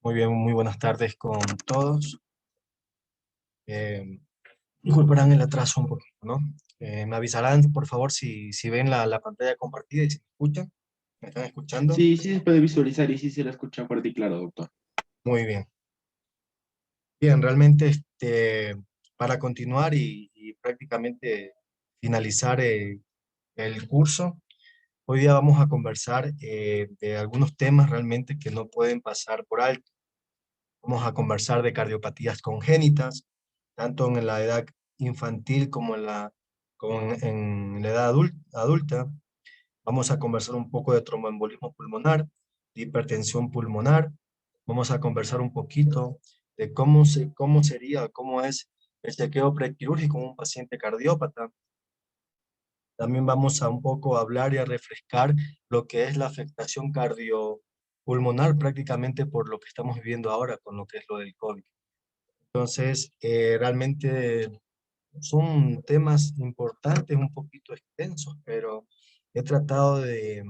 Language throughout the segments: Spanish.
Muy bien, muy buenas tardes con todos. Eh, Disculparán el atraso un poquito, ¿no? Me avisarán, por favor, si ven la pantalla compartida y si me escuchan. ¿Me están escuchando? Sí, sí se puede visualizar y sí se la escucha fuerte y claro, doctor. Muy bien. Bien, realmente para continuar y prácticamente finalizar el curso, hoy día vamos a conversar de algunos temas realmente que no pueden pasar por alto. Vamos a conversar de cardiopatías congénitas, tanto en la edad infantil como en la edad adulta. Vamos a conversar un poco de tromboembolismo pulmonar, de hipertensión pulmonar. Vamos a conversar un poquito de cómo sería, cómo es el chequeo prequirúrgico en un paciente cardiópata. También vamos a un poco hablar y a refrescar lo que es la afectación cardiopulmonar prácticamente por lo que estamos viviendo ahora con lo que es lo del COVID. Entonces, realmente son temas importantes, un poquito extensos, pero he tratado de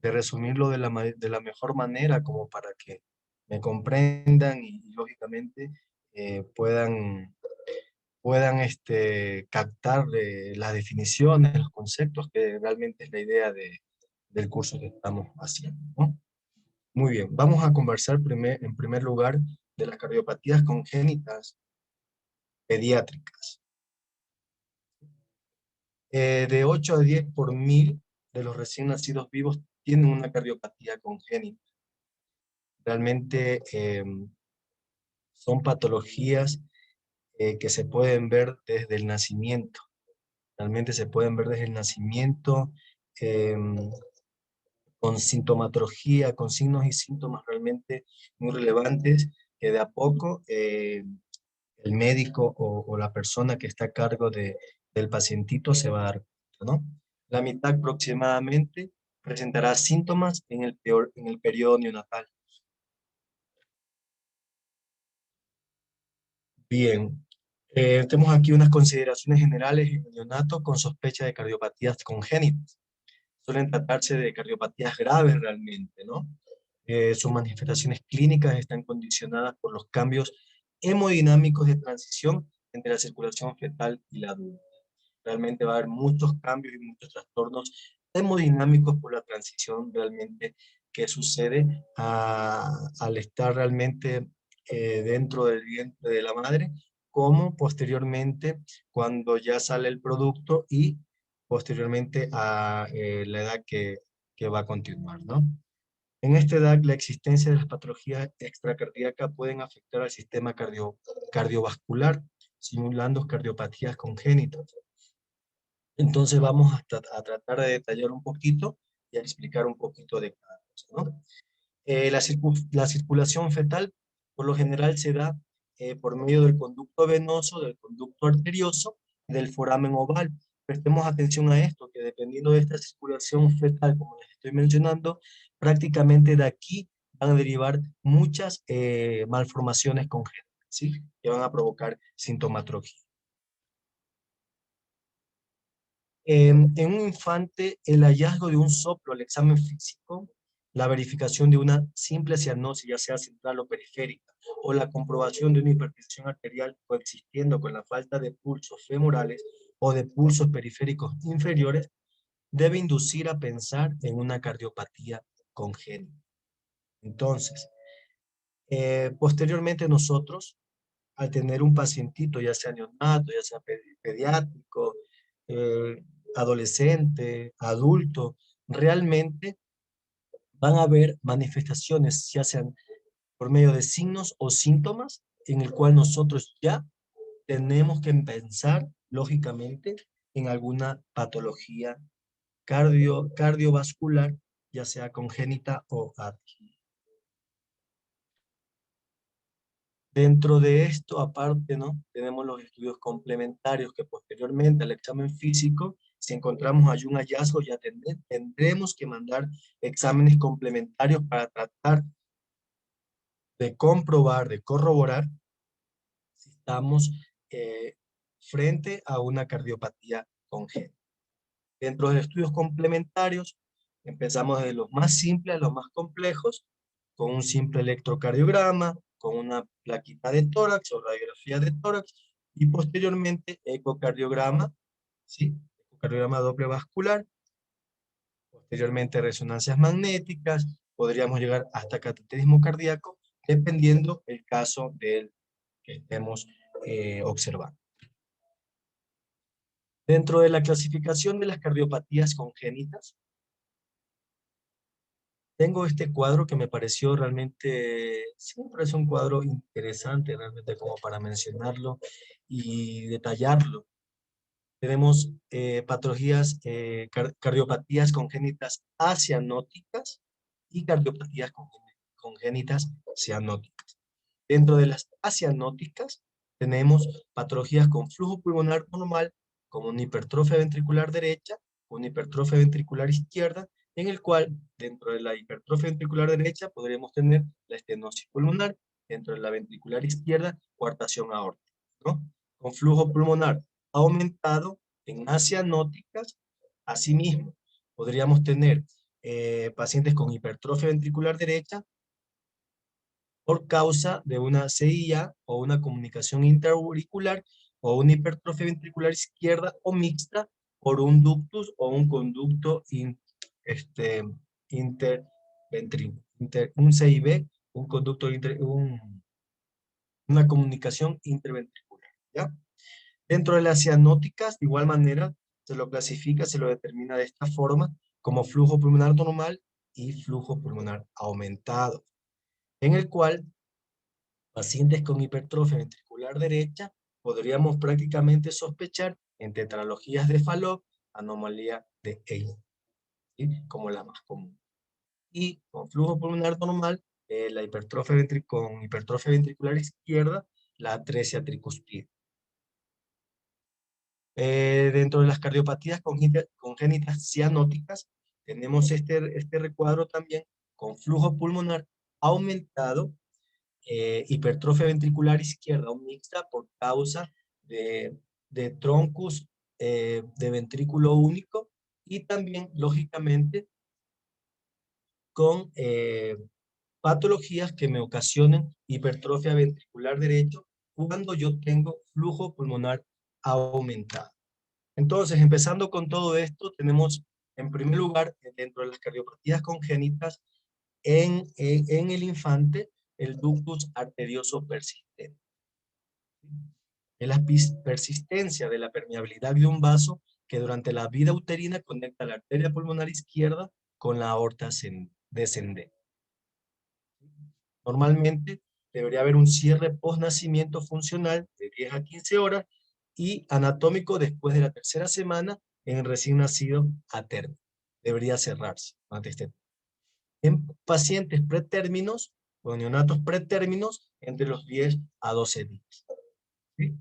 resumirlo de la mejor manera como para que me comprendan y lógicamente puedan captar las definiciones, los conceptos, que realmente es la idea del curso que estamos haciendo, ¿no? Muy bien, vamos a conversar en primer lugar de las cardiopatías congénitas pediátricas. De 8 a 10 por mil de los recién nacidos vivos tienen una cardiopatía congénita. Realmente son patologías que se pueden ver desde el nacimiento. Realmente se pueden ver desde el nacimiento eh, con sintomatología, con signos y síntomas realmente muy relevantes que de a poco el médico o la persona que está a cargo del pacientito se va a dar cuenta, ¿no? La mitad aproximadamente presentará síntomas en el periodo neonatal. Bien, tenemos aquí unas consideraciones generales en el neonato con sospecha de cardiopatías congénitas. Suelen tratarse de cardiopatías graves realmente, ¿no? Sus manifestaciones clínicas están condicionadas por los cambios hemodinámicos de transición entre la circulación fetal y la adulta. Realmente va a haber muchos cambios y muchos trastornos hemodinámicos por la transición realmente que sucede al estar realmente dentro del vientre de la madre, como posteriormente cuando ya sale el producto y posteriormente a la edad que va a continuar, ¿no? En esta edad, la existencia de las patologías extracardíacas pueden afectar al sistema cardiovascular, simulando cardiopatías congénitas. Entonces vamos a tratar de detallar un poquito y a explicar un poquito de cada cosa, ¿no? La circulación fetal por lo general se da por medio del conducto venoso, del conducto arterioso y del foramen oval. Prestemos atención a esto, que dependiendo de esta circulación fetal, como les estoy mencionando, prácticamente de aquí van a derivar muchas malformaciones congénitas, ¿sí? Que van a provocar sintomatología. En un infante, el hallazgo de un soplo, el examen físico, la verificación de una simple cianosis, ya sea central o periférica, o la comprobación de una hipertensión arterial coexistiendo con la falta de pulsos femorales o de pulsos periféricos inferiores, debe inducir a pensar en una cardiopatía congénita. Entonces, posteriormente nosotros, al tener un pacientito, ya sea neonato, ya sea pediátrico, eh, adolescente, adulto, realmente van a haber manifestaciones, ya sean por medio de signos o síntomas, en el cual nosotros ya tenemos que pensar, lógicamente, en alguna patología cardiovascular, ya sea congénita o adquirida. Dentro de esto, aparte, ¿no? Tenemos los estudios complementarios que posteriormente al examen físico, si encontramos algún hallazgo, ya tendremos que mandar exámenes complementarios para tratar de comprobar, de corroborar si estamos eh, frente a una cardiopatía congénita. Dentro de estudios complementarios, empezamos de los más simples a los más complejos, con un simple electrocardiograma, con una plaquita de tórax o radiografía de tórax, y posteriormente ecocardiograma, ¿sí? Ecocardiograma doble vascular, posteriormente resonancias magnéticas, podríamos llegar hasta cateterismo cardíaco, dependiendo el caso del que estemos observando. Dentro de la clasificación de las cardiopatías congénitas, tengo este cuadro que me pareció realmente, sí me parece un cuadro interesante realmente como para mencionarlo y detallarlo. Tenemos patologías, cardiopatías congénitas asianóticas y cardiopatías congénitas cianóticas. Dentro de las asianóticas tenemos patologías con flujo pulmonar normal, como una hipertrofia ventricular derecha, una hipertrofia ventricular izquierda, en el cual dentro de la hipertrofia ventricular derecha podríamos tener la estenosis pulmonar, dentro de la ventricular izquierda, coartación aórtica, ¿no? Con flujo pulmonar aumentado en asianóticas, asimismo podríamos tener pacientes con hipertrofia ventricular derecha por causa de una CIA o una comunicación interauricular o una hipertrofia ventricular izquierda o mixta por un ductus o un conducto un CIV, un conducto, una comunicación interventricular, ¿ya? Dentro de las cianóticas, de igual manera, se lo clasifica, se lo determina de esta forma, como flujo pulmonar normal y flujo pulmonar aumentado, en el cual pacientes con hipertrofia ventricular derecha podríamos prácticamente sospechar en tetralogías de Fallot, anomalía de Eigen, ¿sí? Como la más común. Y con flujo pulmonar normal, la con hipertrofia ventricular izquierda, la atresia tricuspide. Dentro de las cardiopatías congénitas cianóticas, tenemos este recuadro también con flujo pulmonar aumentado, hipertrofia ventricular izquierda o mixta por causa de troncus de ventrículo único y también, lógicamente, con patologías que me ocasionen hipertrofia ventricular derecho cuando yo tengo flujo pulmonar aumentado. Entonces, empezando con todo esto, tenemos en primer lugar, dentro de las cardiopatías congénitas, en el infante, el ductus arterioso persistente. Es la persistencia de la permeabilidad de un vaso que durante la vida uterina conecta la arteria pulmonar izquierda con la aorta descendente. Normalmente debería haber un cierre post-nacimiento funcional de 10 a 15 horas y anatómico después de la tercera semana en el recién nacido a término. Debería cerrarse ante este. En pacientes pretérminos o neonatos pretérminos entre los 10 a 12 días. ¿Sí?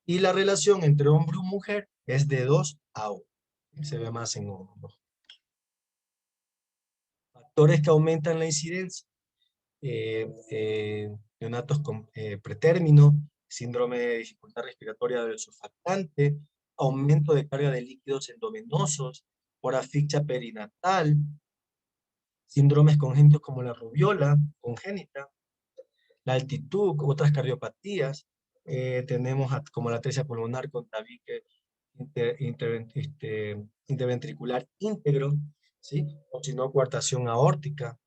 Y la relación entre hombre y mujer es de 2 a 1. Se ve más en hombros. Factores que aumentan la incidencia. Neonatos con pretérmino, síndrome de dificultad respiratoria del surfactante, aumento de carga de líquidos endovenosos por asfixia perinatal, síndromes congénitos como la rubiola congénita, la altitud, otras cardiopatías, tenemos como la atresia pulmonar con tabique interventricular íntegro, ¿sí? O si no, coartación aórtica.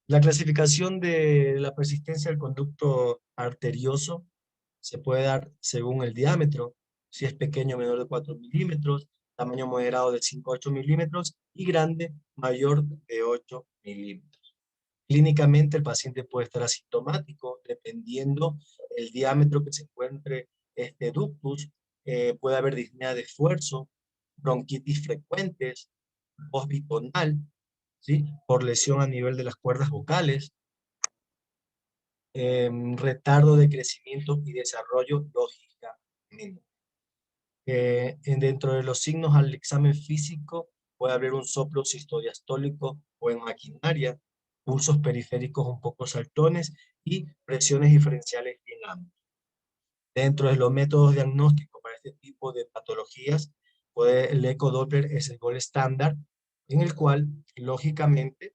La clasificación de la persistencia del conducto arterioso se puede dar según el diámetro, si es pequeño menor de 4 milímetros, tamaño moderado de 5 a 8 milímetros y grande mayor de 8 milímetros. Clínicamente el paciente puede estar asintomático dependiendo el diámetro que se encuentre este ductus, puede haber disnea de esfuerzo, bronquitis frecuentes, voz bitonal, ¿sí? Por lesión a nivel de las cuerdas vocales, retardo de crecimiento y desarrollo lógicamente. Dentro de los signos al examen físico puede haber un soplo sistodiastólico o en maquinaria, pulsos periféricos un poco saltones y presiones diferenciales bien amplias. Dentro de los métodos diagnósticos para este tipo de patologías, el ecodoppler es el gol estándar, en el cual, lógicamente,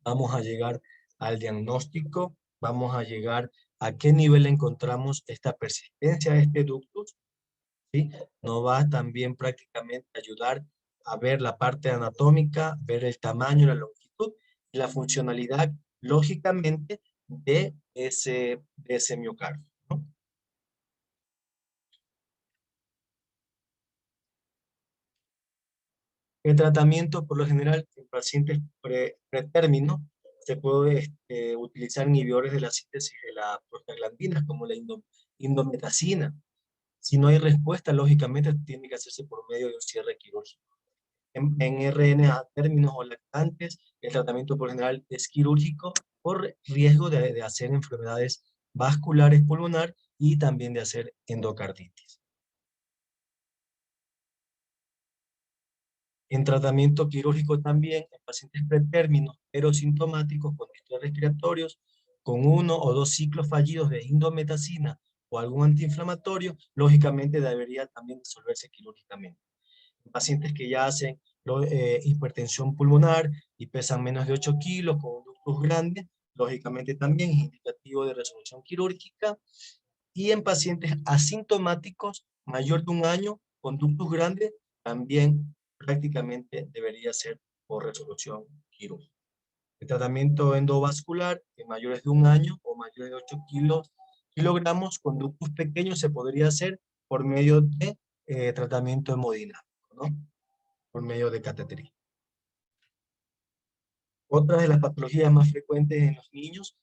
vamos a llegar al diagnóstico, vamos a llegar a qué nivel encontramos esta persistencia de este ductus, ¿sí? Nos va también prácticamente a ayudar a ver la parte anatómica, ver el tamaño, la longitud y la funcionalidad, lógicamente, de ese miocardio, ¿no? El tratamiento, por lo general, en pacientes pretérmino, se puede utilizar inhibidores de la síntesis de las prostaglandinas, como la indometacina. Si no hay respuesta, lógicamente, tiene que hacerse por medio de un cierre quirúrgico. En RNA términos o lactantes, el tratamiento por lo general es quirúrgico por riesgo de hacer enfermedades vasculares pulmonar y también de hacer endocarditis. En tratamiento quirúrgico también, en pacientes pretérminos, pero sintomáticos con disturbios respiratorios, con 1 o 2 ciclos fallidos de indometacina o algún antiinflamatorio, lógicamente debería también disolverse quirúrgicamente. En pacientes que ya hacen hipertensión pulmonar y pesan menos de 8 kilos con un ductus grande, lógicamente también es indicativo de resolución quirúrgica. Y en pacientes asintomáticos mayor de 1 año con ductus grandes, también prácticamente debería ser por resolución quirúrgica. El tratamiento endovascular en mayores de 1 año o mayores de 8 kilogramos con ductus pequeños se podría hacer por medio de tratamiento hemodinámico, ¿no? Por medio de cateterismo. Otra de las patologías más frecuentes en los niños,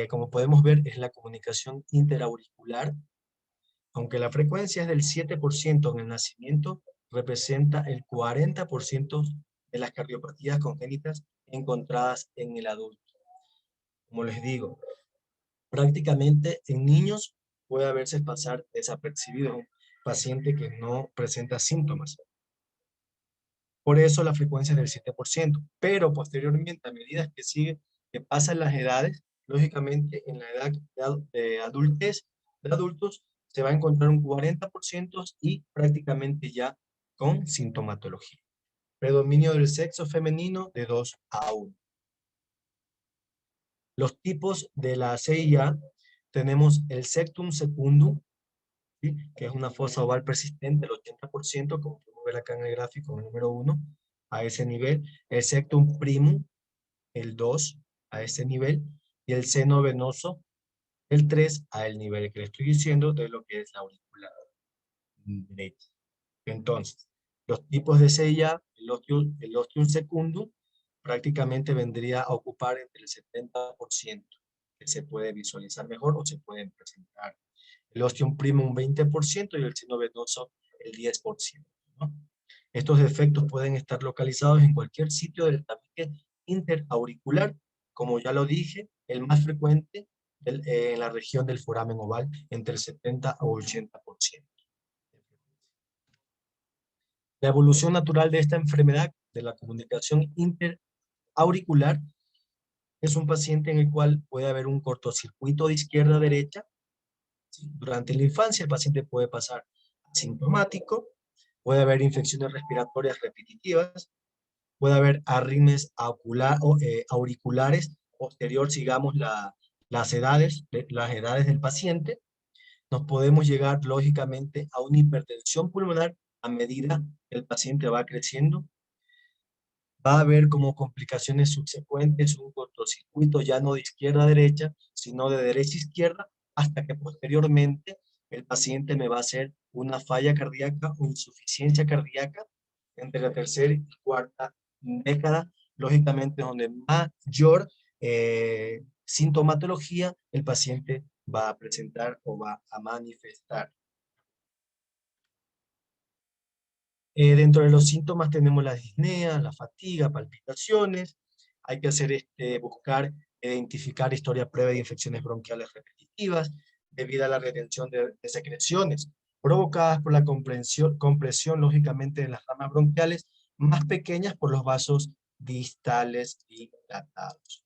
como podemos ver, es la comunicación interauricular. Aunque la frecuencia es del 7% en el nacimiento, representa el 40% de las cardiopatías congénitas encontradas en el adulto. Como les digo, prácticamente en niños puede verse pasar desapercibido un paciente que no presenta síntomas. Por eso la frecuencia es del 7%, pero posteriormente, a medida que pasan las edades, lógicamente en la edad de adultez, de adultos, se va a encontrar un 40% y prácticamente ya con sintomatología. Predominio del sexo femenino de 2-1. Los tipos de la CIA, tenemos el septum secundum, ¿sí? Que es una fosa oval persistente, el 80%, como podemos ver acá en el gráfico, el número 1, a ese nivel, el septum primum, el 2, a ese nivel, y el seno venoso, el 3, a el nivel que le estoy diciendo de lo que es la aurícula derecha. Entonces, los tipos de CIA, el ostium secundum, prácticamente vendría a ocupar entre el 70%, que se puede visualizar mejor o se pueden presentar. El ostium primum un 20% y el seno venoso el 10%, ¿no? Estos defectos pueden estar localizados en cualquier sitio del tabique interauricular, como ya lo dije, el más frecuente en la región del foramen oval, entre el 70 o 80%. La evolución natural de esta enfermedad, de la comunicación interauricular, es un paciente en el cual puede haber un cortocircuito de izquierda a derecha. ¿Sí? Durante la infancia el paciente puede pasar asintomático, puede haber infecciones respiratorias repetitivas, puede haber arritmias auriculares posterior, sigamos las edades del paciente. Nos podemos llegar lógicamente a una hipertensión pulmonar a medida que el paciente va creciendo. Va a haber como complicaciones subsecuentes un cortocircuito ya no de izquierda a derecha, sino de derecha a izquierda, hasta que posteriormente el paciente me va a hacer una falla cardíaca o insuficiencia cardíaca entre la tercera y cuarta década, lógicamente donde mayor sintomatología el paciente va a presentar o va a manifestar. Dentro de los síntomas tenemos la disnea, la fatiga, palpitaciones. Hay que buscar, identificar historia previa de infecciones bronquiales repetitivas debido a la retención de secreciones provocadas por la compresión, lógicamente, de las ramas bronquiales más pequeñas por los vasos distales dilatados.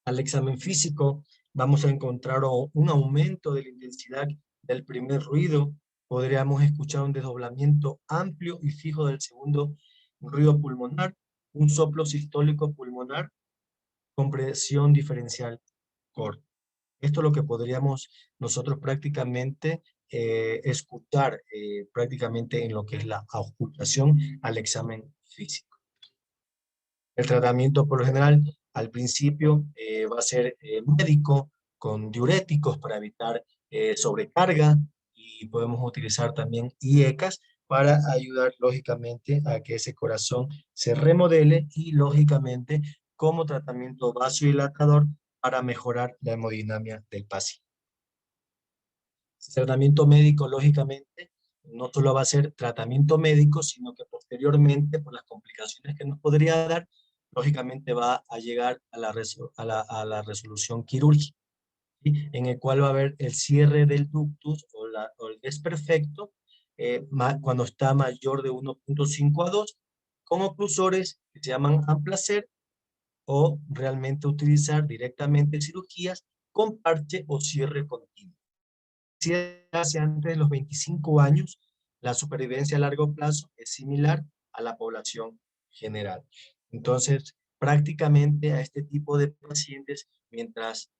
Al examen físico vamos a encontrar un aumento de la intensidad del primer ruido, podríamos escuchar un desdoblamiento amplio y fijo del segundo ruido pulmonar, un soplo sistólico pulmonar con presión diferencial corta. Esto es lo que podríamos nosotros prácticamente escuchar prácticamente en lo que es la auscultación al examen físico. El tratamiento por lo general al principio va a ser médico con diuréticos para evitar sobrecarga, y podemos utilizar también IECAS para ayudar lógicamente a que ese corazón se remodele, y lógicamente como tratamiento vasodilatador para mejorar la hemodinamia del paciente. El tratamiento médico, lógicamente, no solo va a ser tratamiento médico, sino que posteriormente, por las complicaciones que nos podría dar, lógicamente va a llegar a la resolución quirúrgica, ¿sí? En el cual va a haber el cierre del ductus o el desperfecto cuando está mayor de 1.5 a 2, con oclusores que se llaman amplacer, o realmente utilizar directamente cirugías con parche o cierre continuo. Si se hace antes de los 25 años, la supervivencia a largo plazo es similar a la población general. Entonces, prácticamente a este tipo de pacientes, mientras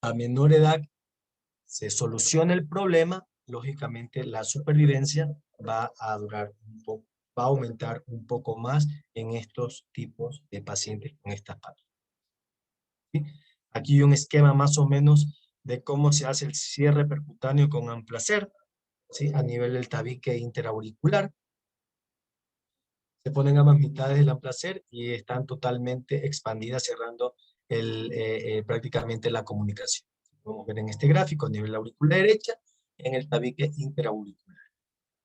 a menor edad se solucione el problema, lógicamente la supervivencia va a durar un poco, va a aumentar un poco más en estos tipos de pacientes con estas patologías. ¿Sí? Aquí hay un esquema más o menos de cómo se hace el cierre percutáneo con amplacer, ¿sí? A nivel del tabique interauricular. Se ponen ambas mitades del amplacer y están totalmente expandidas, cerrando prácticamente la comunicación. Podemos ver en este gráfico a nivel de la aurícula derecha, en el tabique interauricular,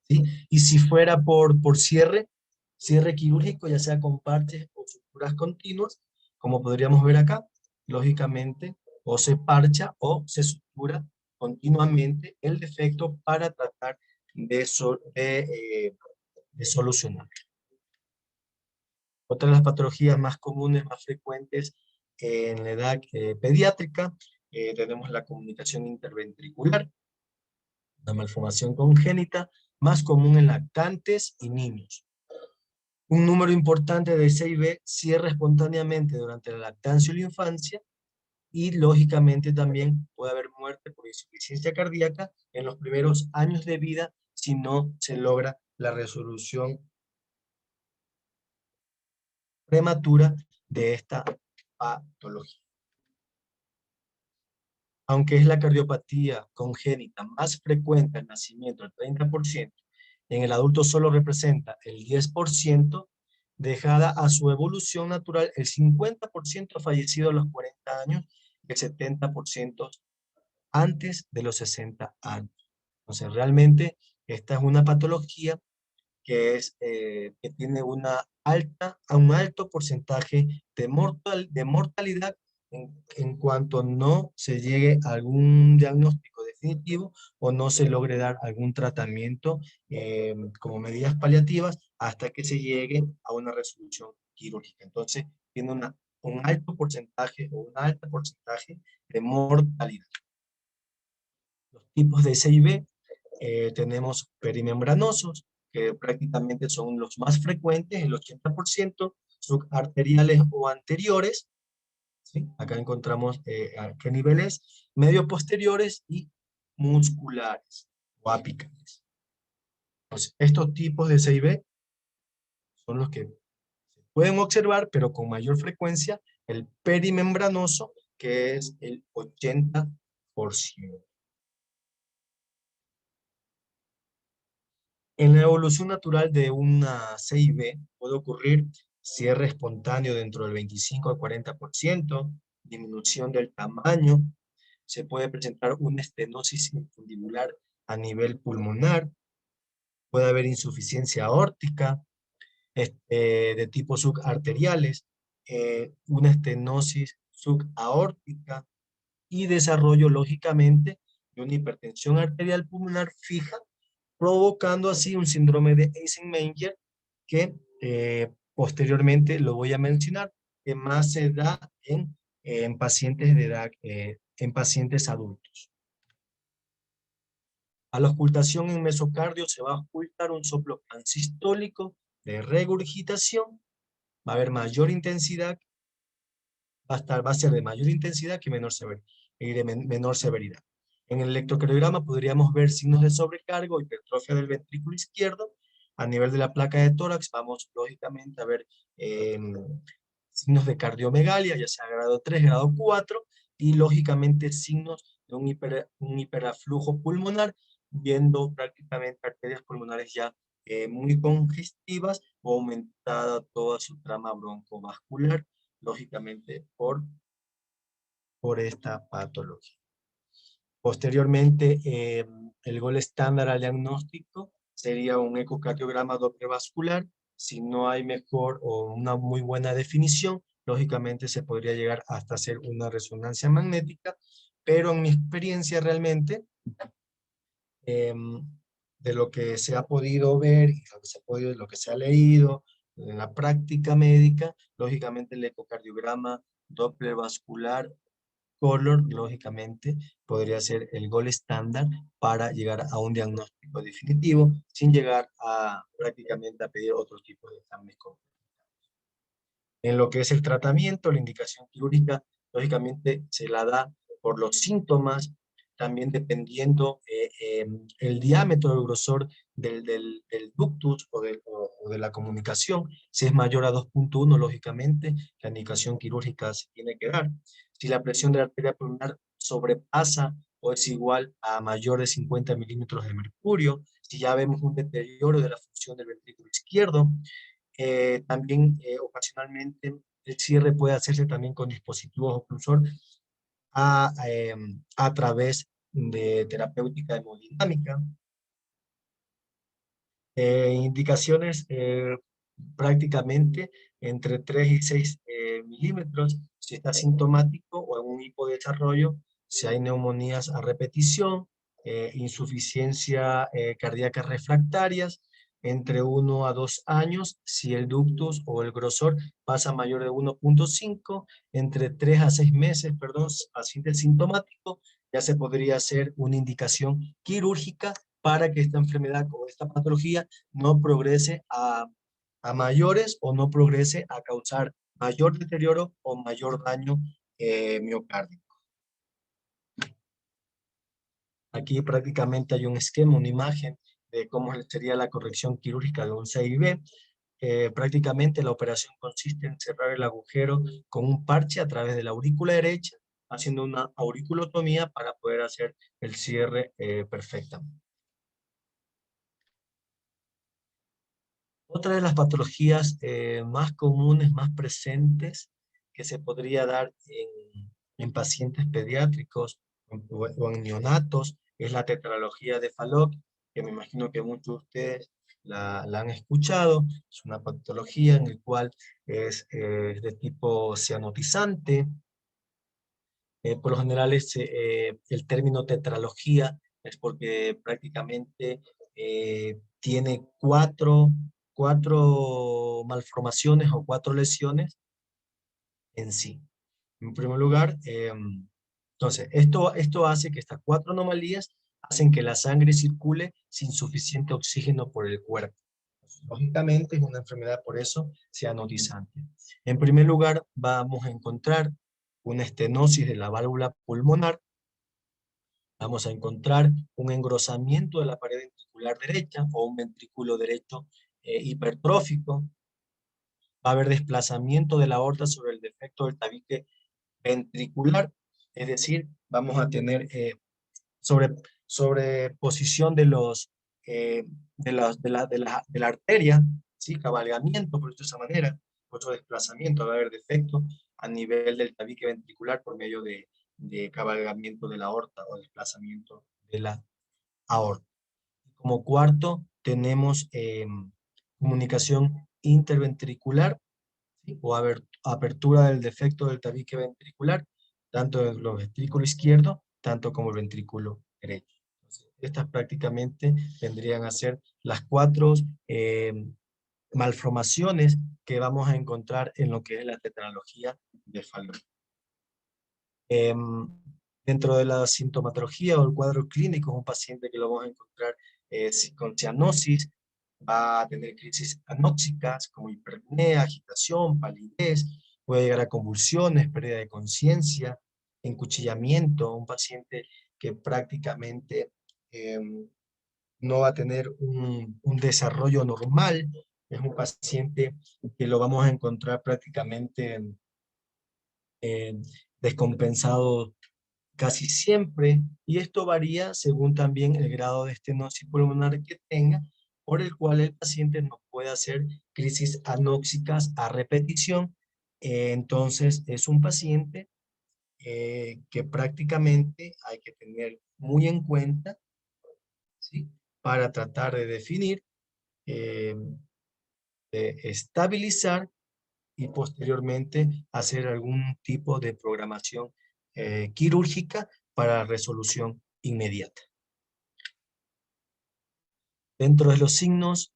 ¿sí? Y si fuera por cierre quirúrgico, ya sea con parches o suturas continuas, como podríamos ver acá, lógicamente, o se parcha o se sutura continuamente el defecto para tratar de solucionar. Otra de las patologías más comunes, más frecuentes en la edad pediátrica, tenemos la comunicación interventricular, la malformación congénita, más común en lactantes y niños. Un número importante de CIB cierra espontáneamente durante la lactancia y la infancia, y lógicamente también puede haber muerte por insuficiencia cardíaca en los primeros años de vida si no se logra la resolución prematura de esta patología. Aunque es la cardiopatía congénita más frecuente al nacimiento, el 30%, en el adulto solo representa el 10%, dejada a su evolución natural, el 50% ha fallecido a los 40 años y el 70% antes de los 60 años. Entonces, realmente esta es una patología que tiene un alto porcentaje de mortalidad en cuanto no se llegue a algún diagnóstico definitivo o no se logre dar algún tratamiento como medidas paliativas hasta que se llegue a una resolución quirúrgica. Entonces, tiene un alto porcentaje o un alto porcentaje de mortalidad. Los tipos de SIB, tenemos perimembranosos, que prácticamente son los más frecuentes, el 80%, subarteriales o anteriores, ¿sí? Acá encontramos a qué niveles, medio posteriores y musculares o apicales. Entonces, estos tipos de CIB son los que se pueden observar, pero con mayor frecuencia, el perimembranoso, que es el 80%. En la evolución natural de una CIB puede ocurrir cierre espontáneo dentro del 25 al 40%, disminución del tamaño, se puede presentar una estenosis infundibular a nivel pulmonar, puede haber insuficiencia aórtica de tipo subarteriales, una estenosis subaórtica y desarrollo lógicamente de una hipertensión arterial pulmonar fija, provocando así un síndrome de Eisenmenger que posteriormente lo voy a mencionar, que más se da en pacientes de edad, en pacientes adultos. A la ocultación en mesocardio se va a ocultar un soplo pansistólico de regurgitación, va a haber mayor intensidad, va a ser de mayor intensidad que menor severidad, y de menor severidad. En el electrocardiograma podríamos ver signos de sobrecargo, hipertrofia del ventrículo izquierdo. A nivel de la placa de tórax vamos lógicamente a ver signos de cardiomegalia, ya sea grado 3, grado 4, y lógicamente signos de un hiperaflujo pulmonar, viendo prácticamente arterias pulmonares ya muy congestivas o aumentada toda su trama broncovascular, lógicamente por esta patología. Posteriormente, el gol estándar al diagnóstico sería un ecocardiograma doble vascular. Si no hay mejor o una muy buena definición, lógicamente se podría llegar hasta hacer una resonancia magnética, pero en mi experiencia realmente, de lo que se ha podido ver y lo que se ha leído en la práctica médica, lógicamente el ecocardiograma doble vascular color, lógicamente, podría ser el gol estándar para llegar a un diagnóstico definitivo, sin llegar a prácticamente a pedir otro tipo de exámenes. En lo que es el tratamiento, la indicación quirúrgica, lógicamente, se la da por los síntomas, también dependiendo el diámetro, el grosor del ductus o de la comunicación. Si es mayor a 2.1, lógicamente, la indicación quirúrgica se tiene que dar. Si la presión de la arteria pulmonar sobrepasa o es igual a mayor de 50 milímetros de mercurio, si ya vemos un deterioro de la función del ventrículo izquierdo, también ocasionalmente el cierre puede hacerse también con dispositivos oclusor a través de terapéutica hemodinámica. Indicaciones prácticamente entre 3 y 6 milímetros si está sintomático o en un hipodesarrollo, si hay neumonías a repetición, insuficiencia cardíaca refractarias, entre 1 a 2 años, si el ductus o el grosor pasa mayor de 1.5, entre 3 a 6 meses, perdón, paciente sintomático, ya se podría hacer una indicación quirúrgica para que esta enfermedad o esta patología no progrese a mayores o no progrese a causar mayor deterioro o mayor daño miocárdico. Aquí prácticamente hay un esquema, una imagen de cómo sería la corrección quirúrgica de un CIB. Prácticamente la operación consiste en cerrar el agujero con un parche a través de la aurícula derecha, haciendo una auriculotomía para poder hacer el cierre perfectamente. Otra de las patologías más comunes, más presentes, que se podría dar en pacientes pediátricos o en neonatos, es la tetralogía de Fallot, que me imagino que muchos de ustedes la han escuchado. Es una patología en la cual es de tipo cianotizante. Por lo general el término tetralogía es porque prácticamente tiene cuatro malformaciones o 4 lesiones en sí. En primer lugar, entonces, esto hace que estas 4 anomalías hacen que la sangre circule sin suficiente oxígeno por el cuerpo. Lógicamente es una enfermedad por eso cianotizante. En primer lugar, vamos a encontrar una estenosis de la válvula pulmonar. Vamos a encontrar un engrosamiento de la pared ventricular derecha o un ventrículo derecho hipertrófico. Va a haber desplazamiento de la aorta sobre el defecto del tabique ventricular, es decir, vamos a tener sobreposición de la arteria, ¿sí? Cabalgamiento, por esa manera, otro desplazamiento, va a haber defecto a nivel del tabique ventricular por medio de cabalgamiento de la aorta o desplazamiento de la aorta. Como cuarto, tenemos comunicación interventricular, ¿sí? O apertura del defecto del tabique ventricular, tanto del ventrículo izquierdo, tanto como el ventrículo derecho. Entonces, estas prácticamente vendrían a ser las 4 malformaciones que vamos a encontrar en lo que es la tetralogía de Fallot. Dentro de la sintomatología o el cuadro clínico, es un paciente que lo vamos a encontrar con cianosis, va a tener crisis anóxicas como hiperpnea, agitación, palidez, puede llegar a convulsiones, pérdida de conciencia, encuchillamiento, un paciente que prácticamente no va a tener un desarrollo normal, es un paciente que lo vamos a encontrar prácticamente descompensado casi siempre, y esto varía según también el grado de estenosis pulmonar que tenga, por el cual el paciente no puede hacer crisis anóxicas a repetición. Entonces es un paciente que prácticamente hay que tener muy en cuenta, ¿sí? Para tratar de definir, eh, de estabilizar y posteriormente hacer algún tipo de programación quirúrgica para resolución inmediata. Dentro de los signos,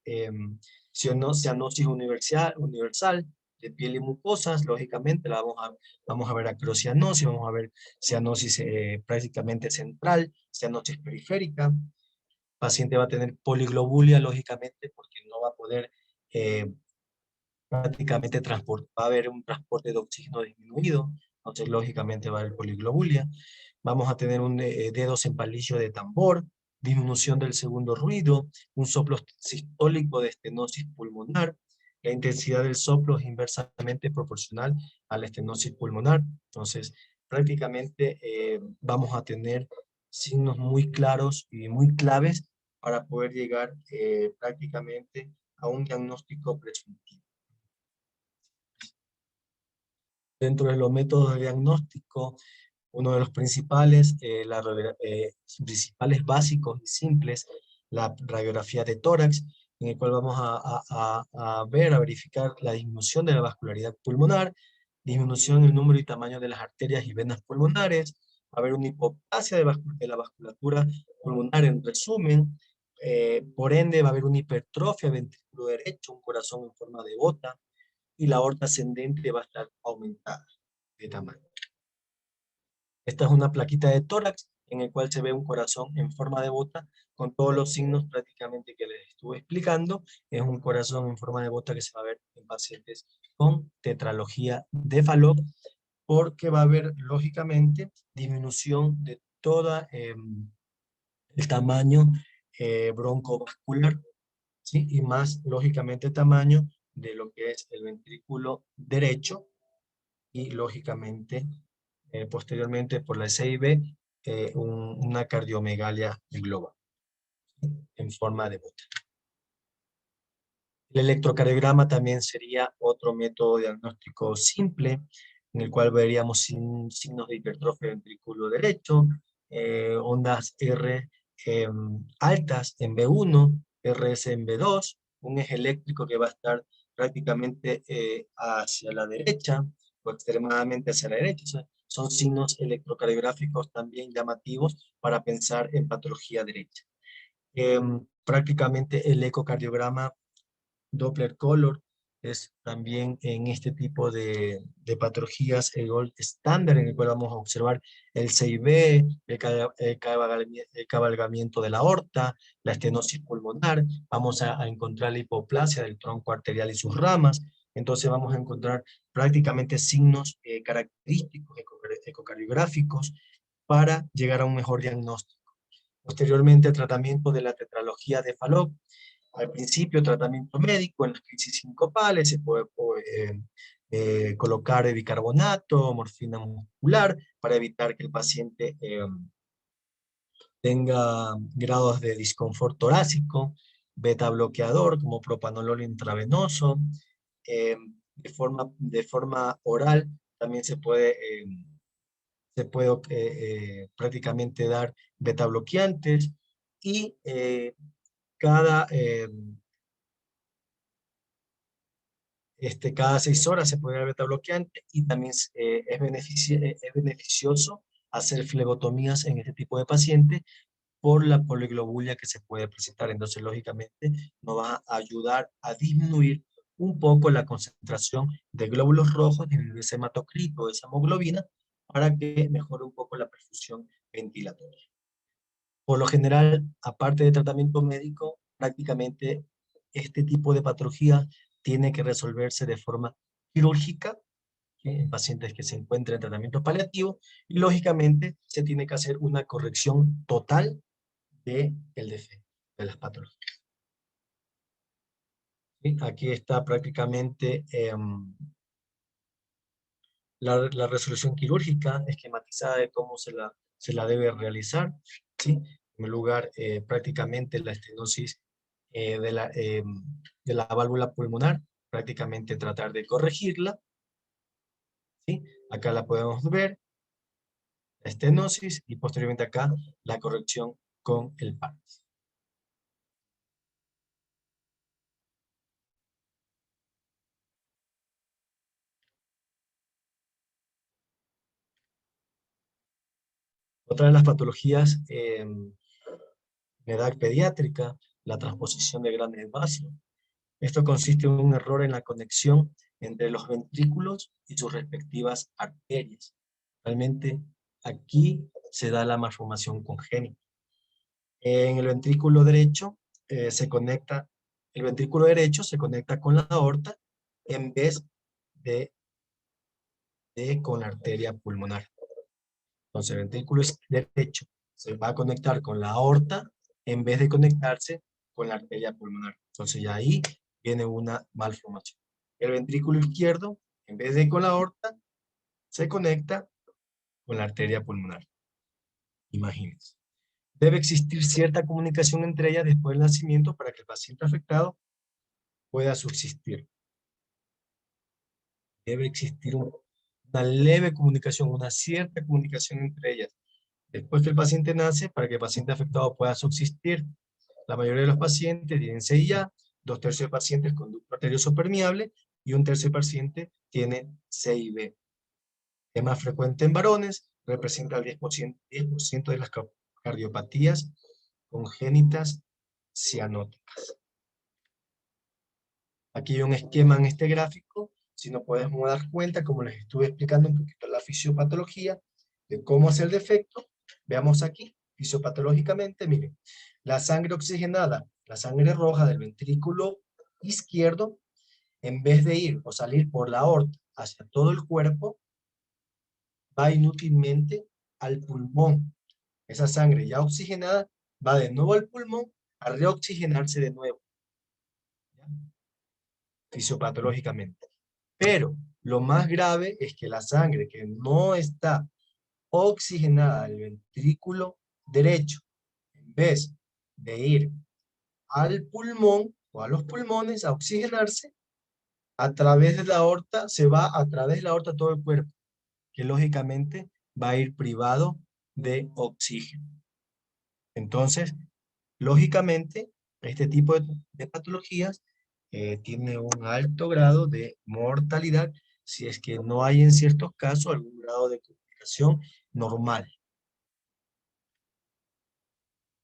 cianosis universal de piel y mucosas, lógicamente vamos a ver acrocianosis, vamos a ver cianosis prácticamente central, cianosis periférica. El paciente va a tener poliglobulia, lógicamente, porque no va a poder eh, prácticamente va a haber un transporte de oxígeno disminuido, entonces lógicamente va a haber poliglobulia. Vamos a tener un dedos en palillo de tambor, disminución del segundo ruido, un soplo sistólico de estenosis pulmonar. La intensidad del soplo es inversamente proporcional a la estenosis pulmonar. Entonces, prácticamente vamos a tener signos muy claros y muy claves para poder llegar prácticamente a un diagnóstico presuntivo. Dentro de los métodos de diagnóstico, uno de los principales, principales básicos y simples, la radiografía de tórax, en el cual vamos a verificar la disminución de la vascularidad pulmonar, disminución en el número y tamaño de las arterias y venas pulmonares, va a haber una hipoplasia de la vasculatura pulmonar en resumen, por ende va a haber una hipertrofia ventrículo derecho, un corazón en forma de bota, y la aorta ascendente va a estar aumentada de tamaño. Esta es una plaquita de tórax en el cual se ve un corazón en forma de bota con todos los signos prácticamente que les estuve explicando. Es un corazón en forma de bota que se va a ver en pacientes con tetralogía de Fallot, porque va a haber lógicamente disminución de todo el tamaño broncovascular, ¿sí? Y más lógicamente tamaño de lo que es el ventrículo derecho y lógicamente posteriormente por la SIB una cardiomegalia global en forma de bota. El electrocardiograma también sería otro método diagnóstico simple en el cual veríamos signos de hipertrofia ventrículo derecho, ondas R altas en B1, RS en B2, un eje eléctrico que va a estar prácticamente hacia la derecha o extremadamente hacia la derecha. O sea, son signos electrocardiográficos también llamativos para pensar en patología derecha. Prácticamente el ecocardiograma Doppler Color es también en este tipo de patologías el gold estándar en el cual vamos a observar el CIB, el cabalgamiento de la aorta, la estenosis pulmonar, vamos a encontrar la hipoplasia del tronco arterial y sus ramas, entonces vamos a encontrar prácticamente signos característicos ecocardiográficos para llegar a un mejor diagnóstico. Posteriormente, el tratamiento de la tetralogía de Fallot. Al principio, tratamiento médico en las crisis sincopales, se puede colocar bicarbonato, morfina muscular, para evitar que el paciente tenga grados de disconfort torácico, beta bloqueador como propanolol intravenoso, de forma oral también se puede prácticamente dar beta bloqueantes y cada, cada 6 horas se puede dar beta bloqueante y también es beneficioso hacer flebotomías en este tipo de pacientes por la poliglobulia que se puede presentar. Entonces, lógicamente, nos va a ayudar a disminuir un poco la concentración de glóbulos rojos en el hematocrito, de esa hemoglobina, para que mejore un poco la perfusión ventilatoria. Por lo general, aparte de tratamiento médico, prácticamente este tipo de patología tiene que resolverse de forma quirúrgica, ¿sí?, en pacientes que se encuentran en tratamiento paliativo, y lógicamente se tiene que hacer una corrección total del defecto, de las patologías. ¿Sí? Aquí está prácticamente la resolución quirúrgica esquematizada de cómo se la debe realizar, ¿sí? En primer lugar, prácticamente la estenosis de la válvula pulmonar, prácticamente tratar de corregirla, ¿sí? Acá la podemos ver, la estenosis, y posteriormente acá la corrección con el PARS. Otra de las patologías en edad pediátrica, la transposición de grandes vasos. Esto consiste en un error en la conexión entre los ventrículos y sus respectivas arterias. Realmente aquí se da la malformación congénita. En el ventrículo derecho el ventrículo derecho se conecta con la aorta en vez de con la arteria pulmonar. Entonces el ventrículo derecho se va a conectar con la aorta en vez de conectarse con la arteria pulmonar. Entonces ya ahí viene una malformación. El ventrículo izquierdo, en vez de con la aorta, se conecta con la arteria pulmonar. Imagínense. Debe existir cierta comunicación entre ellas después del nacimiento para que el paciente afectado pueda subsistir. Debe existir una leve comunicación, una cierta comunicación entre ellas después que el paciente nace para que el paciente afectado pueda subsistir. La mayoría de los pacientes tienen CIA, 2/3 de pacientes con ducto arterioso permeable y 1/3 de paciente tiene CIB. Es más frecuente en varones, representa el 10% de las cardiopatías congénitas cianóticas. Aquí hay un esquema en este gráfico, si nos podemos dar cuenta, como les estuve explicando un poquito la fisiopatología, de cómo hacer el defecto. Veamos aquí, fisiopatológicamente, miren, la sangre oxigenada, la sangre roja del ventrículo izquierdo, en vez de ir o salir por la aorta hacia todo el cuerpo, va inútilmente al pulmón. Esa sangre ya oxigenada va de nuevo al pulmón a reoxigenarse de nuevo, ¿ya?, fisiopatológicamente. Pero lo más grave es que la sangre que no está oxigenada del ventrículo derecho, en vez de ir al pulmón o a los pulmones a oxigenarse, a través de la aorta, se va a través de la aorta a todo el cuerpo, que lógicamente va a ir privado de oxígeno. Entonces, lógicamente, este tipo de patologías tiene un alto grado de mortalidad si es que no hay en ciertos casos algún grado de complicación normal.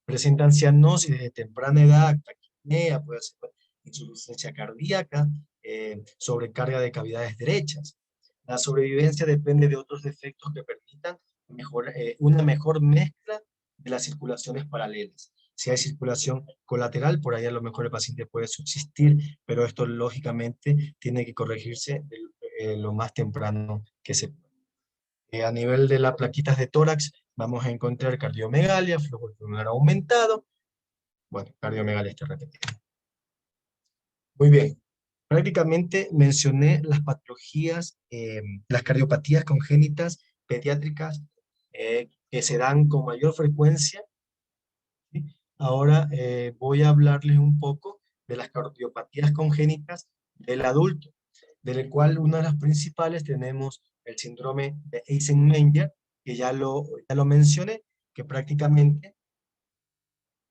Presentan cianosis desde temprana edad, taquipnea, puede ser insuficiencia cardíaca, sobrecarga de cavidades derechas. La sobrevivencia depende de otros defectos que permitan una mejor mezcla de las circulaciones paralelas. Si hay circulación colateral, por ahí a lo mejor el paciente puede subsistir, pero esto lógicamente tiene que corregirse lo más temprano que se pueda. A nivel de las plaquitas de tórax, vamos a encontrar cardiomegalia, flujo pulmonar aumentado. Bueno, cardiomegalia está repetida. Muy bien. Prácticamente mencioné las patologías, las cardiopatías congénitas pediátricas que se dan con mayor frecuencia, ¿sí? Ahora voy a hablarles un poco de las cardiopatías congénitas del adulto, del cual una de las principales tenemos el síndrome de Eisenmenger, que ya lo mencioné, que prácticamente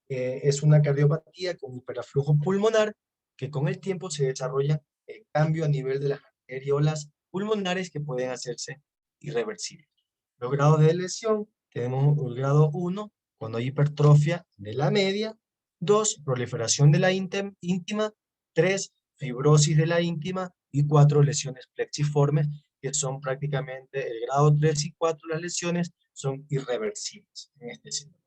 es una cardiopatía con hiperaflujo pulmonar, que con el tiempo se desarrolla el cambio a nivel de las arteriolas pulmonares que pueden hacerse irreversibles. Los grados de lesión, tenemos el grado 1, cuando hay hipertrofia de la media; 2, proliferación de la íntima; 3, fibrosis de la íntima; y 4, lesiones plexiformes que son prácticamente el grado 3 y 4, las lesiones son irreversibles en este síndrome.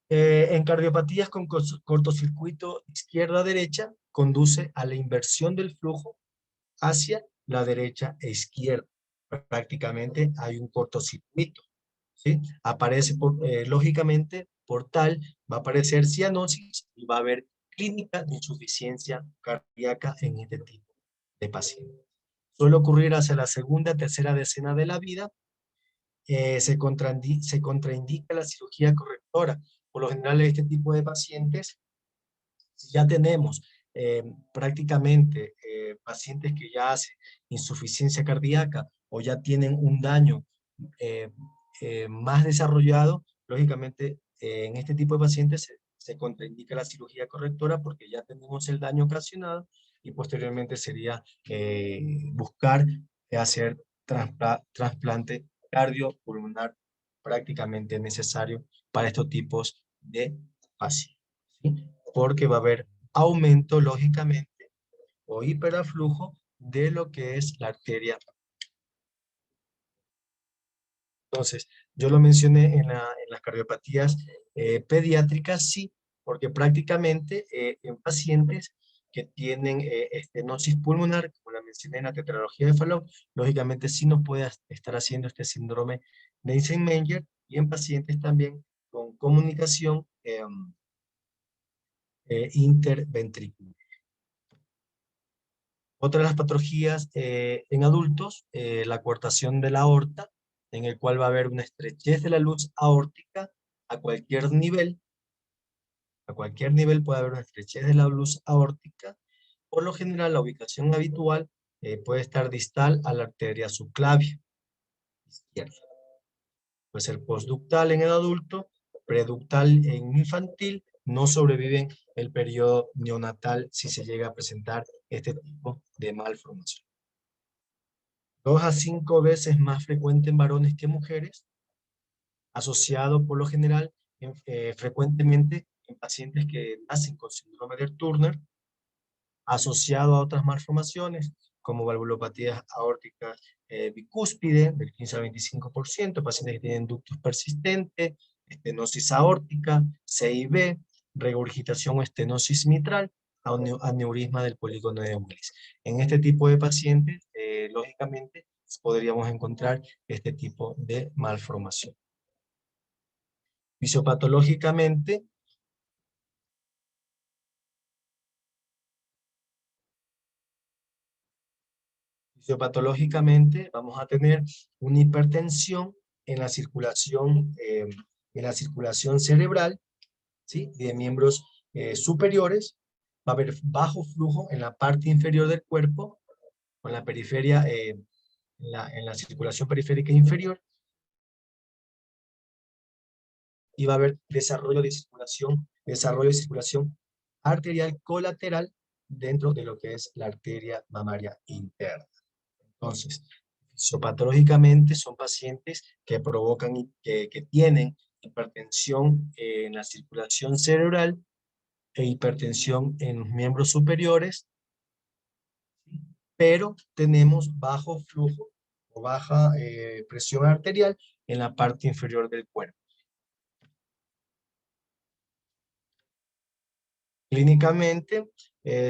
En cardiopatías con cortocircuito izquierda-derecha, conduce a la inversión del flujo hacia la derecha e izquierda. Prácticamente hay un cortocircuito, ¿sí? Aparece, lógicamente, por tal, va a aparecer cianosis y va a haber clínica de insuficiencia cardíaca en este tipo de pacientes. Suele ocurrir hacia la segunda, tercera decena de la vida. Se contraindica la cirugía correctora. Por lo general, este tipo de pacientes, si ya tenemos prácticamente pacientes que ya hacen insuficiencia cardíaca o ya tienen un daño eh, más desarrollado, lógicamente en este tipo de pacientes se contraindica la cirugía correctora porque ya tenemos el daño ocasionado y posteriormente sería buscar hacer trasplante cardiopulmonar prácticamente necesario para estos tipos de pacientes, ¿sí? Porque va a haber aumento, lógicamente, o hiperaflujo de lo que es la arteria. Entonces, yo lo mencioné en las cardiopatías pediátricas, sí, porque prácticamente en pacientes que tienen estenosis pulmonar, como la mencioné en la tetralogía de Fallot, lógicamente sí nos puede estar haciendo este síndrome de Eisenmenger, y en pacientes también con comunicación interventricular. Otra de las patologías en adultos, la coartación de la aorta, en el cual va a haber una estrechez de la luz aórtica a cualquier nivel. A cualquier nivel puede haber una estrechez de la luz aórtica. Por lo general, la ubicación habitual puede estar distal a la arteria subclavia izquierda. Puede ser postductal en el adulto, preductal en infantil. No sobreviven el periodo neonatal si se llega a presentar este tipo de malformación. 2 a 5 veces más frecuente en varones que mujeres, asociado por lo general frecuentemente en pacientes que nacen con síndrome de Turner, asociado a otras malformaciones como valvulopatías aórticas bicúspide del 15 al 25%, pacientes que tienen ductus persistente, estenosis aórtica, CIB, regurgitación o estenosis mitral, aneurisma del polígono de Willis. En este tipo de pacientes, lógicamente, podríamos encontrar este tipo de malformación. Fisiopatológicamente, vamos a tener una hipertensión en la circulación cerebral, ¿sí? De miembros superiores. Va a haber bajo flujo en la parte inferior del cuerpo, con la periferia, en la circulación periférica inferior, y va a haber desarrollo de circulación arterial colateral dentro de lo que es la arteria mamaria interna. Entonces, fisiopatológicamente son pacientes que provocan y que tienen hipertensión en la circulación cerebral e hipertensión en los miembros superiores, pero tenemos bajo flujo o baja presión arterial en la parte inferior del cuerpo. Clínicamente,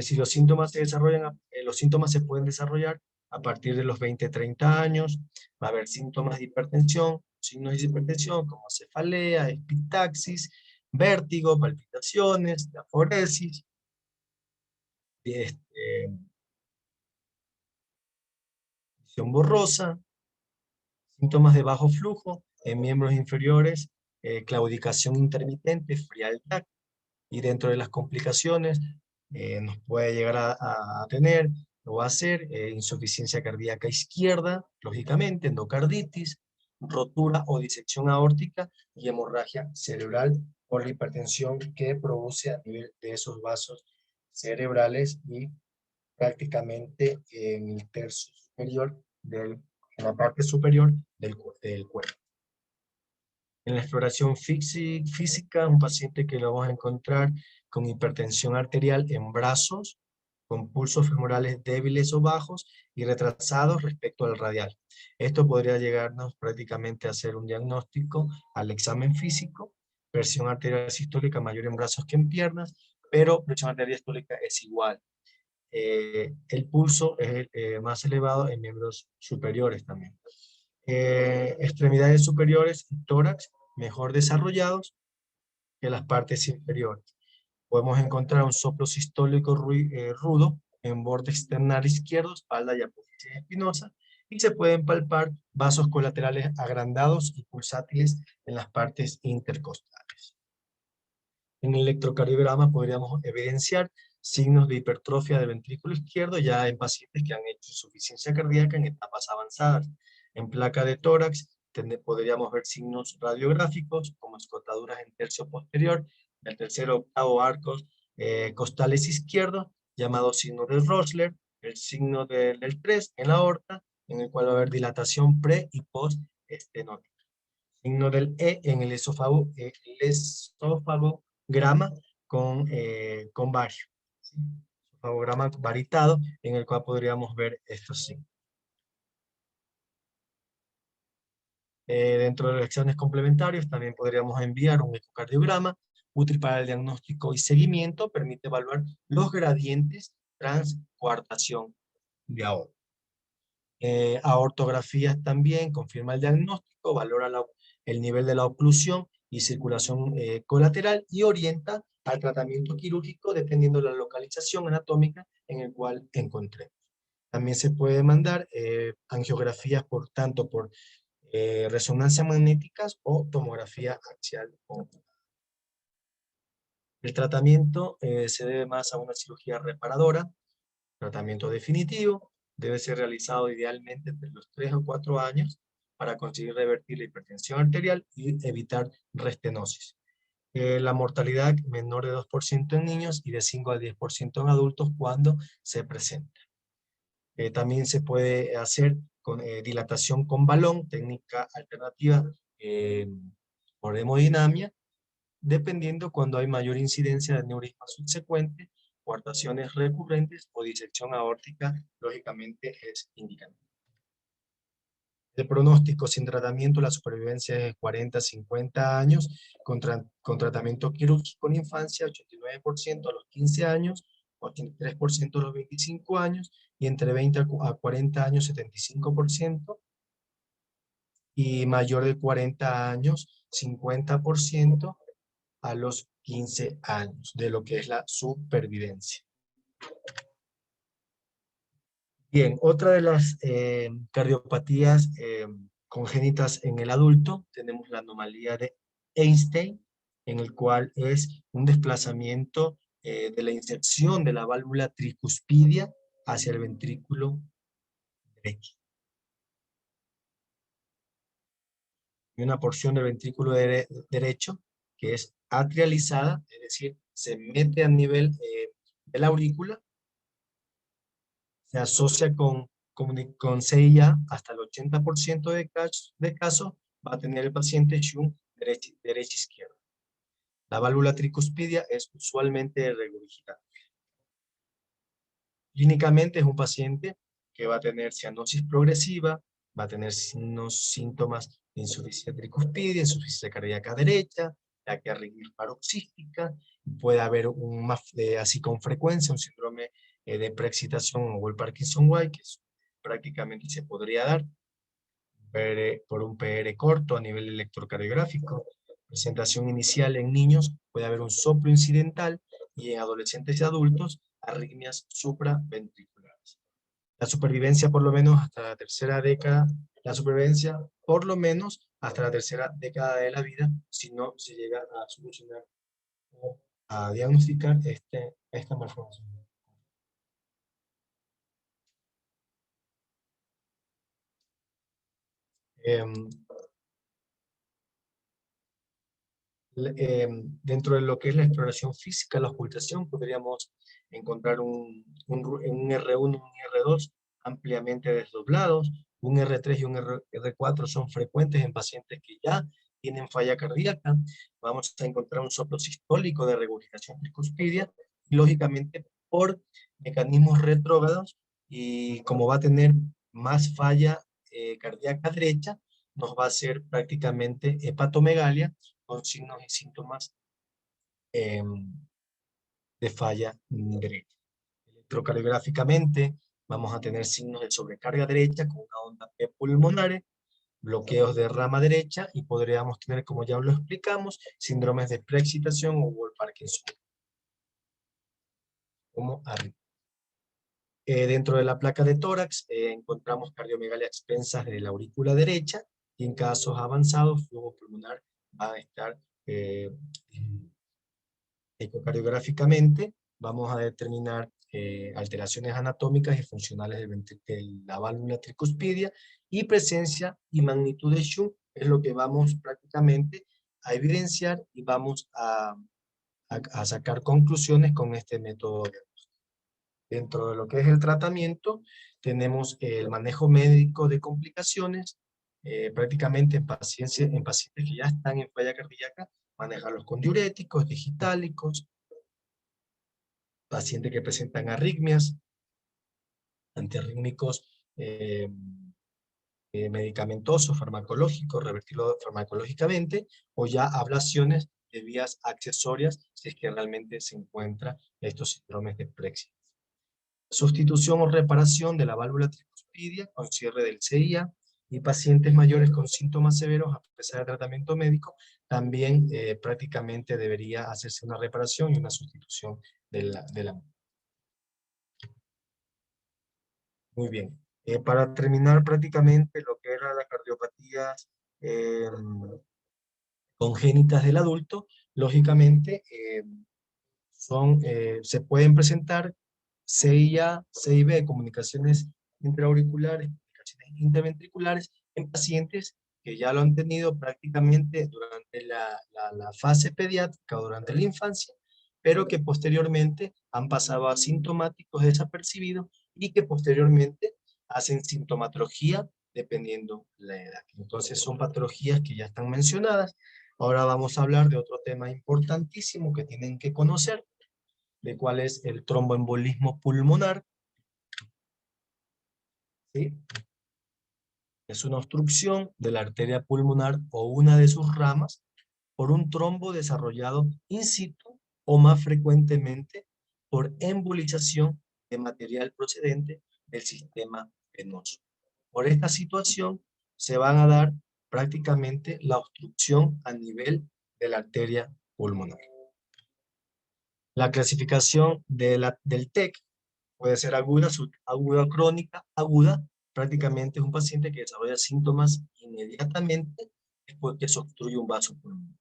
si los síntomas se desarrollan, los síntomas se pueden desarrollar a partir de los 20-30 años. Va a haber síntomas de hipertensión, signos de hipertensión como cefalea, epistaxis, vértigo, palpitaciones, diaforesis, visión borrosa, síntomas de bajo flujo en miembros inferiores, claudicación intermitente, frialdad, y dentro de las complicaciones nos puede llegar a tener o a hacer insuficiencia cardíaca izquierda, lógicamente, endocarditis, rotura o disección aórtica y hemorragia cerebral por la hipertensión que produce a nivel de esos vasos cerebrales y prácticamente en el tercio superior en la parte superior del cuerpo. En la exploración física, un paciente que lo vamos a encontrar con hipertensión arterial en brazos, con pulsos femorales débiles o bajos y retrasados respecto al radial. Esto podría llegarnos prácticamente a hacer un diagnóstico al examen físico, presión arterial sistólica mayor en brazos que en piernas, pero presión arterial sistólica es igual. El pulso es más elevado en miembros superiores también. Extremidades superiores y tórax mejor desarrollados que las partes inferiores. Podemos encontrar un soplo sistólico rudo en borde externar izquierdo, espalda y apófisis espinosa, y se pueden palpar vasos colaterales agrandados y pulsátiles en las partes intercostales. En el electrocardiograma podríamos evidenciar signos de hipertrofia del ventrículo izquierdo ya en pacientes que han hecho insuficiencia cardíaca en etapas avanzadas. En placa de tórax podríamos ver signos radiográficos como escotaduras en tercio posterior, del tercero octavo arcos costales izquierdos, llamado signo de Rosler, el signo del 3 en la aorta, en el cual va a haber dilatación pre y post estenótica. Signo del E en el esofagograma con vario. ¿Sí? Esofagograma varitado en el cual podríamos ver estos signos. Dentro de los exámenes complementarios también podríamos enviar un ecocardiograma útil para el diagnóstico y seguimiento, permite evaluar los gradientes tras coartación de aorta. Aortografías también confirma el diagnóstico, valora el nivel de la oclusión y circulación colateral y orienta al tratamiento quirúrgico dependiendo de la localización anatómica en el cual encontremos. También se puede mandar angiografías tanto por resonancia magnéticas o tomografía axial. El tratamiento se debe más a una cirugía reparadora. Tratamiento definitivo debe ser realizado idealmente entre los 3 o 4 años para conseguir revertir la hipertensión arterial y evitar restenosis. La mortalidad menor de 2% en niños y de 5 al 10% en adultos cuando se presenta. También se puede hacer con dilatación con balón, técnica alternativa por hemodinamia, dependiendo cuando hay mayor incidencia de aneurisma subsecuente, coartaciones recurrentes o disección aórtica, lógicamente es indicado. El pronóstico sin tratamiento, la supervivencia es de 40 a 50 años, con tratamiento quirúrgico en infancia, 89% a los 15 años, 83% a los 25 años, y entre 20 a 40 años, 75%, y mayor de 40 años, 50% a los 15 años, de lo que es la supervivencia. Bien, otra de las cardiopatías congénitas en el adulto, tenemos la anomalía de Einstein, en el cual es un desplazamiento de la inserción de la válvula tricuspidia hacia el ventrículo derecho. Y una porción del ventrículo derecho que es atrializada, es decir, se mete a nivel de la aurícula, se asocia con CIA hasta el 80% de casos, va a tener el paciente Shunt derecha-izquierda. La válvula tricuspidia es usualmente regurgitada. Clínicamente es un paciente que va a tener cianosis progresiva, va a tener unos síntomas de insuficiencia tricuspidia, insuficiencia cardíaca derecha, taquiarritmia paroxística, puede haber así con frecuencia un síndrome de preexcitación o el Parkinson-White, que prácticamente se podría dar por un PR corto a nivel electrocardiográfico. Presentación inicial en niños puede haber un soplo incidental y en adolescentes y adultos arritmias supraventriculares. La supervivencia por lo menos hasta la tercera década, la supervivencia por lo menos hasta la tercera década de la vida, si no se llega a solucionar o a diagnosticar esta malformación. Dentro de lo que es la exploración física, la ocultación, podríamos encontrar un R1, un R2 ampliamente desdoblados, un R3 y un R4 son frecuentes en pacientes que ya tienen falla cardíaca. Vamos a encontrar un soplo sistólico de regurgitación tricuspidia y lógicamente por mecanismos retrógrados, y como va a tener más falla cardíaca derecha, nos va a hacer prácticamente hepatomegalia con signos y síntomas de falla derecha. Electrocardiográficamente vamos a tener signos de sobrecarga derecha con una onda P pulmonar, bloqueos de rama derecha, y podríamos tener, como ya lo explicamos, síndromes de preexcitación o Wolff-Parkinson, como arriba. Dentro de la placa de tórax encontramos cardiomegalia a expensas de la aurícula derecha, y en casos avanzados, flujo pulmonar va a estar ecocardiográficamente. Vamos a determinar alteraciones anatómicas y funcionales de la válvula tricuspidia, y presencia y magnitud de Shunt es lo que vamos prácticamente a evidenciar, y vamos a sacar conclusiones con este método. Dentro de lo que es el tratamiento, tenemos el manejo médico de complicaciones, prácticamente en pacientes que ya están en falla cardíaca, manejarlos con diuréticos, digitálicos, pacientes que presentan arritmias, antiarrítmicos medicamentosos, farmacológicos, revertirlo farmacológicamente, o ya ablaciones de vías accesorias, si es que realmente se encuentra estos síndromes de plexia. Sustitución o reparación de la válvula tricuspidia con cierre del CIA, y pacientes mayores con síntomas severos, a pesar del tratamiento médico, también prácticamente debería hacerse una reparación y una sustitución de la. Muy bien. Para terminar prácticamente lo que era las cardiopatías congénitas del adulto, lógicamente se pueden presentar CIA, CIB, comunicaciones intraauriculares, comunicaciones interventriculares, en pacientes que ya lo han tenido prácticamente durante la fase pediátrica o durante la infancia, pero que posteriormente han pasado asintomáticos desapercibidos, y que posteriormente hacen sintomatología dependiendo la edad. Entonces son patologías que ya están mencionadas. Ahora vamos a hablar de otro tema importantísimo que tienen que conocer, de cuál es el tromboembolismo pulmonar. ¿Sí? Es una obstrucción de la arteria pulmonar o una de sus ramas por un trombo desarrollado in situ, o más frecuentemente por embolización de material procedente del sistema venoso. Por esta situación se van a dar prácticamente la obstrucción a nivel de la arteria pulmonar. La clasificación del TEC puede ser aguda, subaguda, crónica. Aguda prácticamente es un paciente que desarrolla síntomas inmediatamente después que se obstruye un vaso pulmonar.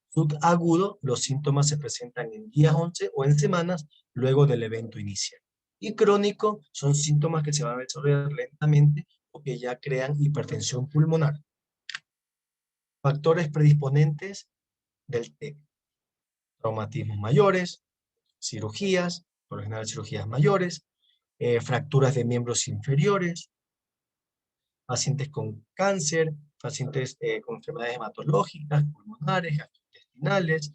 Subagudo, los síntomas se presentan en días 11 o en semanas luego del evento inicial. Y crónico son síntomas que se van a desarrollar lentamente o que ya crean hipertensión pulmonar. Factores predisponentes del TEC: traumatismos mayores, cirugías, por lo general cirugías mayores, fracturas de miembros inferiores, pacientes con cáncer, pacientes con enfermedades hematológicas, pulmonares, gastrointestinales,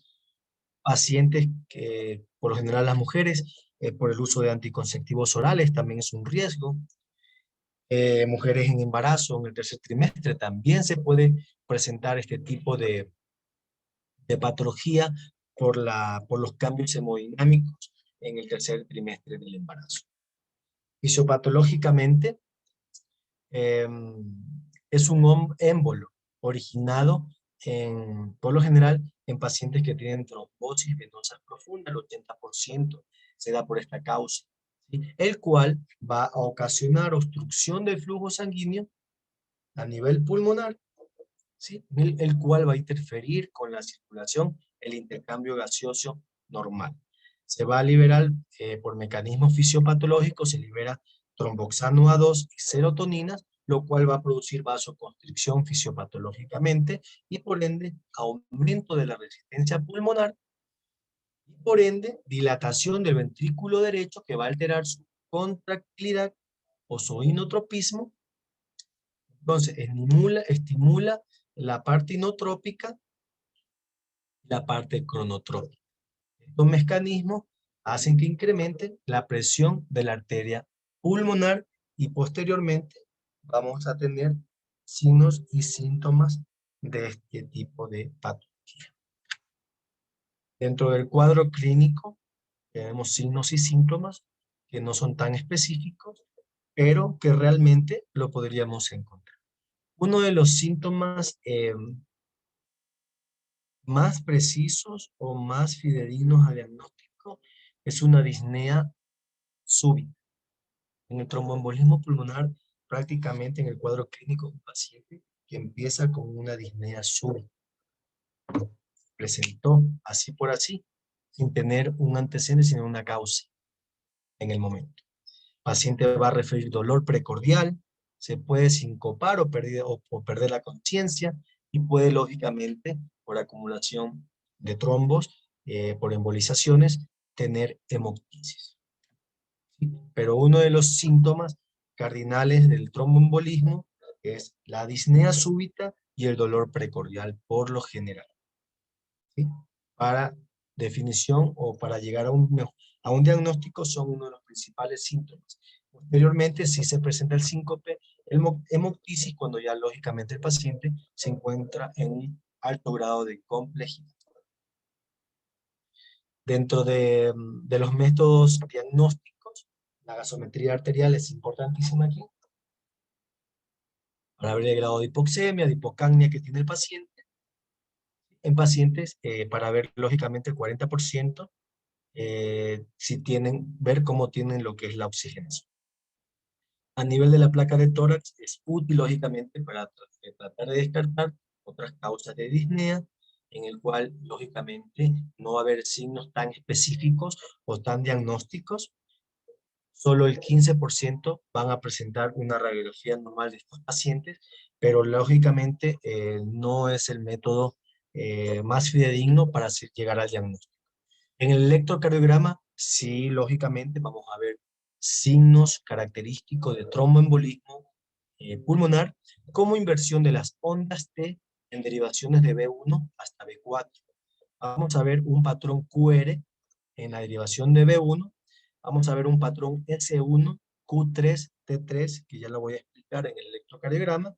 pacientes que, por lo general las mujeres, por el uso de anticonceptivos orales también es un riesgo. Mujeres en embarazo en el tercer trimestre también se puede presentar este tipo de patología por los cambios hemodinámicos en el tercer trimestre del embarazo. Fisiopatológicamente, es un émbolo originado por lo general en pacientes que tienen trombosis venosas profunda. El 80% se da por esta causa, ¿sí? El cual va a ocasionar obstrucción del flujo sanguíneo a nivel pulmonar, ¿sí? El cual va a interferir con la circulación, el intercambio gaseoso normal. Se va a liberar por mecanismos fisiopatológicos, se libera tromboxano A2 y serotoninas, lo cual va a producir vasoconstricción fisiopatológicamente, y por ende aumento de la resistencia pulmonar, y por ende dilatación del ventrículo derecho, que va a alterar su contractilidad o su inotropismo. Entonces estimula la parte inotrópica y la parte cronotrópica. Estos mecanismos hacen que incremente la presión de la arteria pulmonar y posteriormente vamos a tener signos y síntomas de este tipo de patología. Dentro del cuadro clínico tenemos signos y síntomas que no son tan específicos, pero que realmente lo podríamos encontrar. Uno de los síntomas más precisos o más fidedignos al diagnóstico es una disnea súbita. En el tromboembolismo pulmonar, prácticamente en el cuadro clínico de un paciente que empieza con una disnea súbita. Presentó así por así, sin tener un antecedente, sino una causa en el momento. El paciente va a referir dolor precordial, se puede sincopar o perder la conciencia y puede lógicamente, por acumulación de trombos, por embolizaciones, tener hemoptisis. ¿Sí? Pero uno de los síntomas cardinales del tromboembolismo es la disnea súbita y el dolor precordial por lo general. ¿Sí? Para definición o para llegar a un diagnóstico son uno de los principales síntomas. Posteriormente, si se presenta el síncope, el hemoptisis, cuando ya lógicamente el paciente se encuentra en un alto grado de complejidad. Dentro de los métodos diagnósticos, la gasometría arterial es importantísima aquí, para ver el grado de hipoxemia, de hipocapnia que tiene el paciente. En pacientes, para ver lógicamente el 40%, si tienen, ver cómo tienen lo que es la oxigenación. A nivel de la placa de tórax es útil, lógicamente, para tratar de descartar otras causas de disnea, en el cual, lógicamente, no va a haber signos tan específicos o tan diagnósticos. Solo el 15% van a presentar una radiografía normal de estos pacientes, pero lógicamente no es el método más fidedigno para llegar al diagnóstico. En el electrocardiograma, sí, lógicamente, vamos a ver signos característicos de tromboembolismo pulmonar, como inversión de las ondas T en derivaciones de B1 hasta B4. Vamos a ver un patrón QR en la derivación de B1. Vamos a ver un patrón S1, Q3, T3, que ya lo voy a explicar en el electrocardiograma.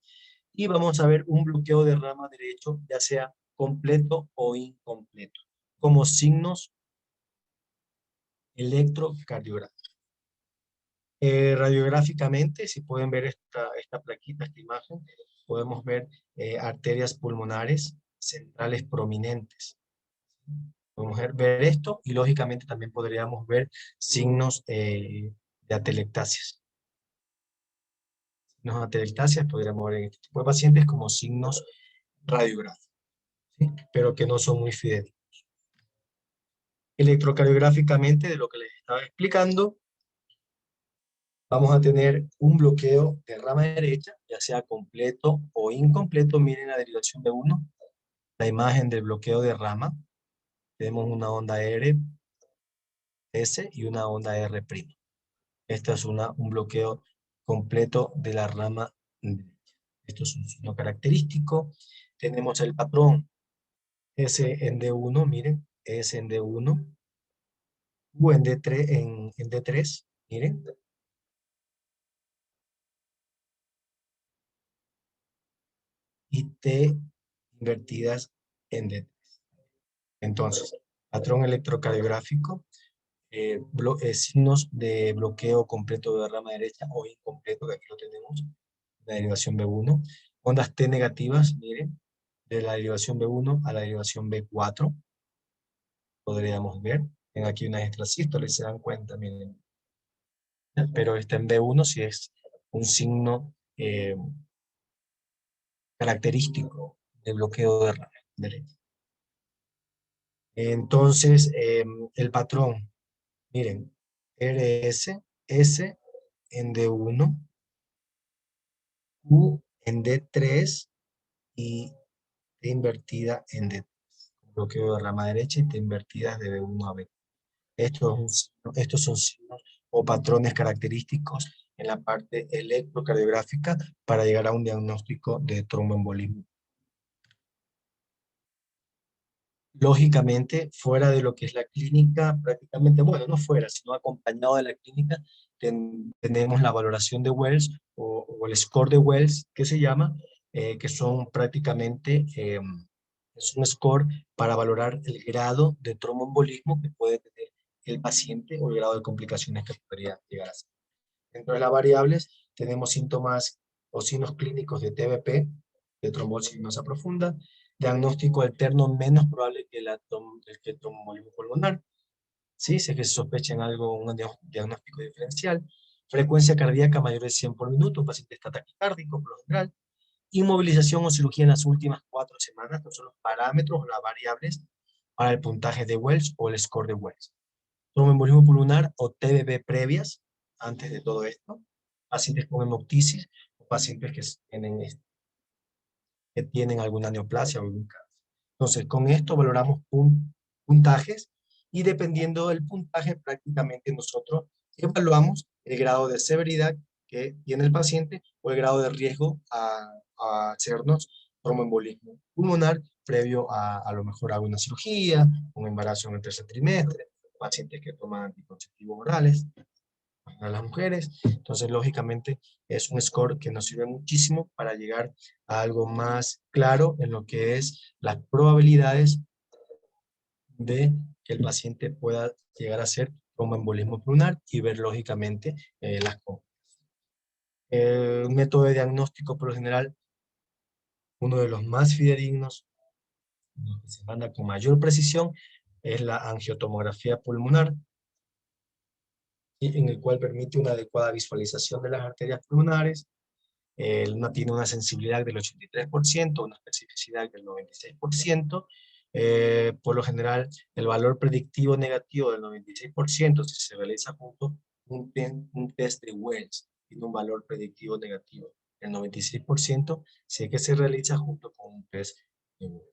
Y vamos a ver un bloqueo de rama derecho, ya sea completo o incompleto, como signos electrocardiograma. Radiográficamente, si pueden ver esta plaquita, esta imagen, podemos ver arterias pulmonares centrales prominentes. Podemos ver esto y lógicamente también podríamos ver signos de atelectasias. Signos de atelectasias podríamos ver en este tipo de pacientes como signos radiográficos, ¿sí? Pero que no son muy fidedignos. Electrocardiográficamente, de lo que les estaba explicando, vamos a tener un bloqueo de rama derecha, ya sea completo o incompleto. Miren la derivación de 1, la imagen del bloqueo de rama. Tenemos una onda R, S y una onda R'. Esta es un bloqueo completo de la rama derecha. Esto es un signo característico. Tenemos el patrón S en D1, miren, S en D1, U en D3, miren, y T invertidas en D3. Entonces, patrón electrocardiográfico, signos de bloqueo completo de la rama derecha o incompleto, que aquí lo tenemos, la derivación B1. Ondas T negativas, miren, de la derivación B1 a la derivación B4, podríamos ver. Ven aquí unas extrasístoles y se dan cuenta, miren. Pero está en B1 si es un signo característico de bloqueo de rama derecha. Entonces, el patrón, miren, RS, S en D1, U en D3 y T invertida en D3. Bloqueo de rama derecha y T invertidas de B1 a B. Estos son signos o patrones característicos en la parte electrocardiográfica para llegar a un diagnóstico de tromboembolismo. Lógicamente, fuera de lo que es la clínica, prácticamente, bueno, no fuera, sino acompañado de la clínica, tenemos la valoración de Wells o el score de Wells, que se llama, que son prácticamente, es un score para valorar el grado de tromboembolismo que puede tener el paciente o el grado de complicaciones que podría llegar a ser. Dentro de las variables tenemos síntomas o signos clínicos de TBP, de trombosis venosa profunda, diagnóstico alterno menos probable que el que tromboembolismo pulmonar, ¿sí? Si es que se sospecha en algo, un diagnóstico diferencial, frecuencia cardíaca mayor de 100 por minuto, un paciente está taquicárdico por lo general, inmovilización o cirugía en las últimas 4 semanas, que son los parámetros o las variables para el puntaje de Wells o el score de Wells. Tromboembolismo pulmonar o TBP previas, antes de todo esto, pacientes con hemoptisis o pacientes que tienen alguna neoplasia o algún cáncer. Entonces, con esto valoramos puntajes y dependiendo del puntaje, prácticamente nosotros evaluamos el grado de severidad que tiene el paciente o el grado de riesgo a hacernos tromboembolismo pulmonar previo a lo mejor a una cirugía, un embarazo en el tercer trimestre, pacientes que toman anticonceptivos orales a las mujeres. Entonces, lógicamente, es un score que nos sirve muchísimo para llegar a algo más claro en lo que es las probabilidades de que el paciente pueda llegar a ser tromboembolismo pulmonar y ver lógicamente las cosas. Un método de diagnóstico, por lo general, uno de los más fidedignos, lo que se manda con mayor precisión, es la angiotomografía pulmonar, en el cual permite una adecuada visualización de las arterias pulmonares. Una tiene una sensibilidad del 83%, una especificidad del 96%. Por lo general, el valor predictivo negativo del 96%, si se realiza junto un test de Wells, tiene un valor predictivo negativo del 96%, si es que se realiza junto con un test de Wells.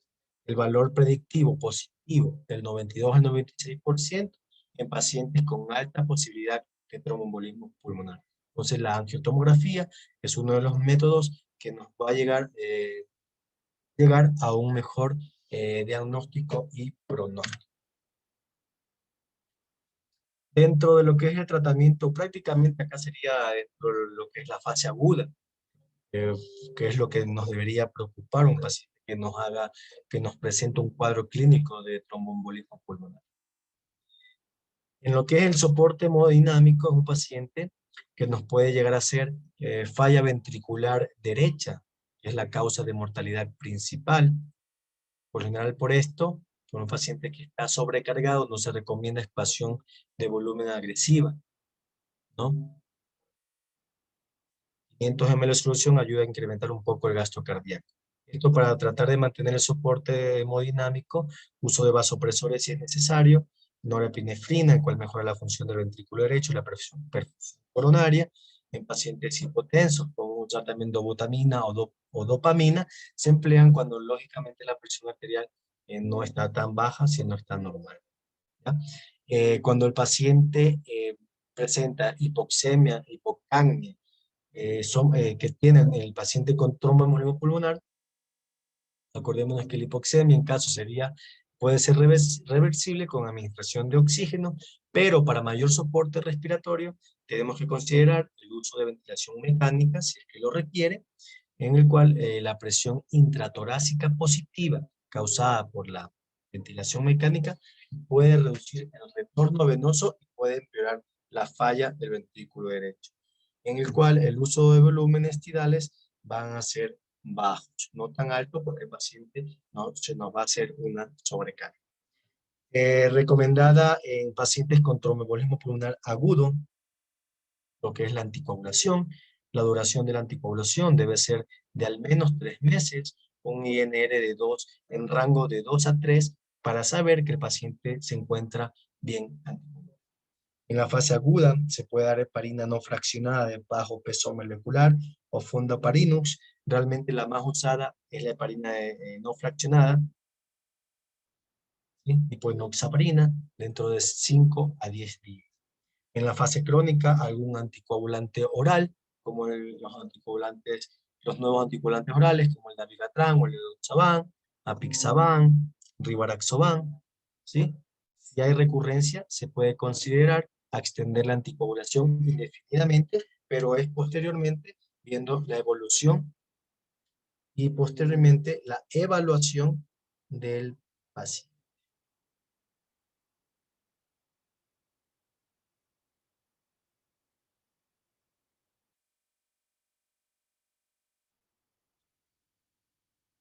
El valor predictivo positivo del 92 al 96% en pacientes con alta posibilidad de tromboembolismo pulmonar. Entonces, la angiotomografía es uno de los métodos que nos va a llegar a un mejor diagnóstico y pronóstico. Dentro de lo que es el tratamiento, prácticamente acá sería dentro de lo que es la fase aguda, eh, que es lo que nos debería preocupar un paciente que nos presenta un cuadro clínico de tromboembolismo pulmonar. En lo que es el soporte hemodinámico, es un paciente que nos puede llegar a ser falla ventricular derecha, que es la causa de mortalidad principal. Por general, por esto, con un paciente que está sobrecargado, no se recomienda expansión de volumen agresiva, ¿no? 500 ml de solución ayuda a incrementar un poco el gasto cardíaco. Esto para tratar de mantener el soporte hemodinámico, uso de vasopresores si es necesario, norepinefrina, el cual mejora la función del ventrículo derecho y la perfusión coronaria. En pacientes hipotensos, con un tratamiento de butamina o dopamina, se emplean cuando lógicamente la presión arterial no está tan baja, sino está normal, ¿ya? Cuando el paciente presenta hipoxemia, hipocamia, que tienen el paciente con tromboembolismo pulmonar, acordémonos que la hipoxemia en caso puede ser reversible con administración de oxígeno, pero para mayor soporte respiratorio tenemos que considerar el uso de ventilación mecánica, si es que lo requiere, en el cual la presión intratorácica positiva causada por la ventilación mecánica puede reducir el retorno venoso y puede empeorar la falla del ventrículo derecho, en el cual el uso de volúmenes tidales van a ser bajos, no tan altos porque el paciente no se nos va a hacer una sobrecarga. Recomendada en pacientes con tromboembolismo pulmonar agudo, lo que es la anticoagulación. La duración de la anticoagulación debe ser de al menos 3 meses, un INR de 2 en rango de 2 a 3 para saber que el paciente se encuentra bien anticoagulado. En la fase aguda se puede dar heparina no fraccionada de bajo peso molecular o fundoparinux. Realmente la más usada es la heparina no fraccionada, ¿sí? Tipo enoxaparina, dentro de 5 a 10 días. En la fase crónica, algún anticoagulante oral, como los nuevos anticoagulantes orales, como el dabigatran o el edoxaban, apixaban, Rivaroxaban, ¿sí? Si hay recurrencia, se puede considerar a extender la anticoagulación indefinidamente, pero es posteriormente viendo la evolución y posteriormente la evaluación del paciente.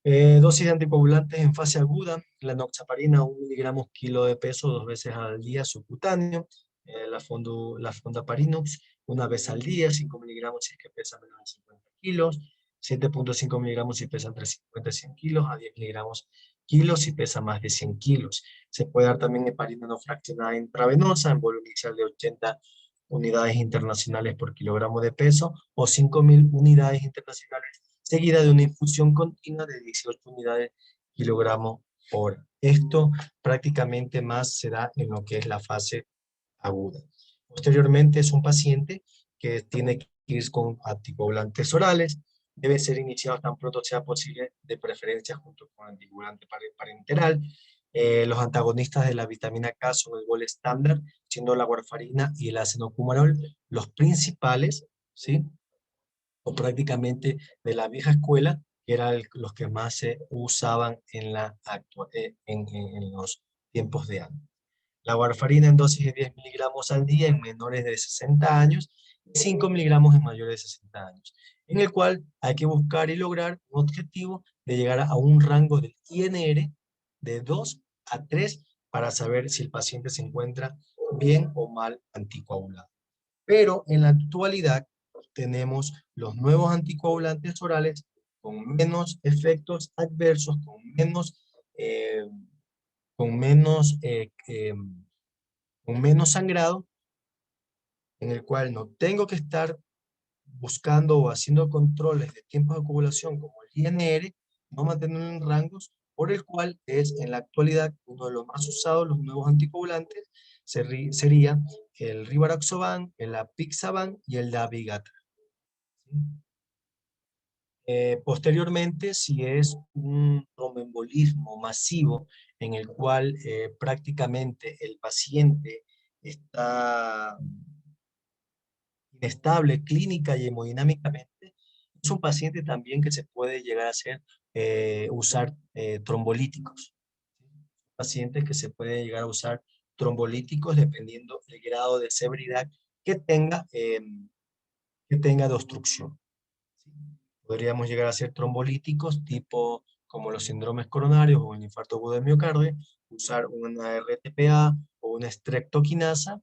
Dosis de anticoagulantes en fase aguda, la enoxaparina 1 miligramos kilo de peso 2 veces al día subcutáneo, la fondaparinux una vez al día, 5 miligramos si es que pesa menos de 50 kilos, 7,5 miligramos si pesa entre 50 y 100 kilos, a 10 kilos si pesa más de 100 kilos. Se puede dar también heparina no fraccionada intravenosa en volumen inicial de 80 unidades internacionales por kilogramo de peso o 5.000 unidades internacionales seguida de una infusión continua de 18 unidades kilogramo hora. Esto prácticamente más se da en lo que es la fase aguda. Posteriormente es un paciente que tiene que ir con anticoagulantes orales, debe ser iniciado tan pronto sea posible, de preferencia junto con anticoagulante parenteral. Los antagonistas de la vitamina K son el gol estándar, siendo la warfarina y el acenocumarol los principales, ¿sí? O prácticamente de la vieja escuela, que eran los que más se usaban en los tiempos de antes. La warfarina en dosis de 10 miligramos al día en menores de 60 años y 5 miligramos en mayores de 60 años, en el cual hay que buscar y lograr un objetivo de llegar a un rango del INR de 2 a 3 para saber si el paciente se encuentra bien o mal anticoagulado. Pero en la actualidad tenemos los nuevos anticoagulantes orales con menos efectos adversos, eh, con menos, eh, eh, con menos sangrado, en el cual no tengo que estar buscando o haciendo controles de tiempos de coagulación como el INR, no mantenerlo en rangos, por el cual es en la actualidad uno de los más usados, los nuevos anticoagulantes, sería el Rivaroxaban, el Apixaban y el Dabigatran. Posteriormente, si es un tromboembolismo masivo en el cual prácticamente el paciente está inestable clínica y hemodinámicamente, es un paciente también que se puede llegar a hacer, usar trombolíticos. Pacientes que se puede llegar a usar trombolíticos dependiendo del grado de severidad que tenga de obstrucción. Podríamos llegar a ser trombolíticos tipo como los síndromes coronarios o el infarto agudo del miocardio, usar una RTPA o una streptokinasa,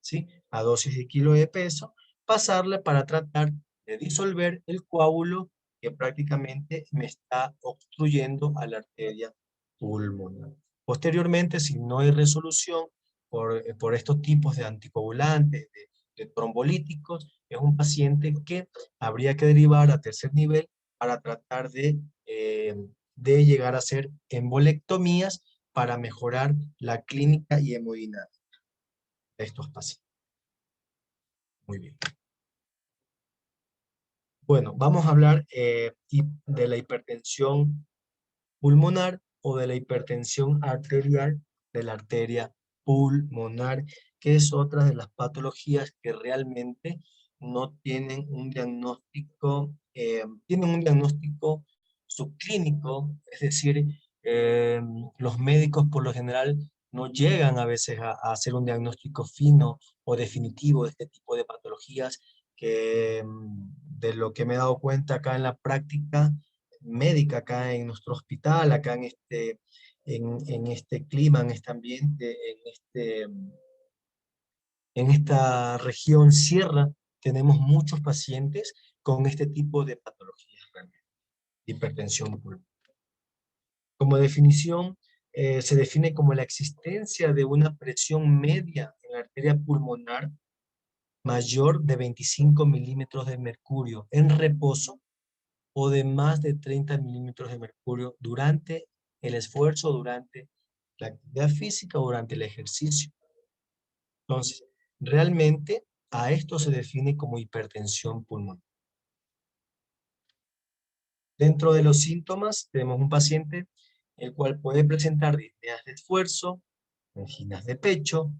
¿sí? A dosis de kilo de peso, pasarle para tratar de disolver el coágulo que prácticamente me está obstruyendo a la arteria pulmonar. Posteriormente, si no hay resolución por estos tipos de anticoagulantes, de trombolíticos, es un paciente que habría que derivar a tercer nivel para tratar de llegar a hacer embolectomías para mejorar la clínica y hemodinámica de estos pacientes. Muy bien. Bueno, vamos a hablar de la hipertensión pulmonar o de la hipertensión arterial de la arteria pulmonar, que es otra de las patologías que realmente no tienen un diagnóstico, tienen un diagnóstico subclínico, es decir, los médicos por lo general no llegan a veces a hacer un diagnóstico fino o definitivo de este tipo de patologías que de lo que me he dado cuenta acá en la práctica médica, acá en nuestro hospital, acá en este clima, en este ambiente, en esta región sierra, tenemos muchos pacientes con este tipo de patologías realmente, hipertensión pulmonar. Como definición, se define como la existencia de una presión media en la arteria pulmonar mayor de 25 milímetros de mercurio en reposo o de más de 30 milímetros de mercurio durante el esfuerzo, durante la actividad física o durante el ejercicio. Entonces, realmente a esto se define como hipertensión pulmonar. Dentro de los síntomas tenemos un paciente el cual puede presentar disneas de esfuerzo, anginas de pecho,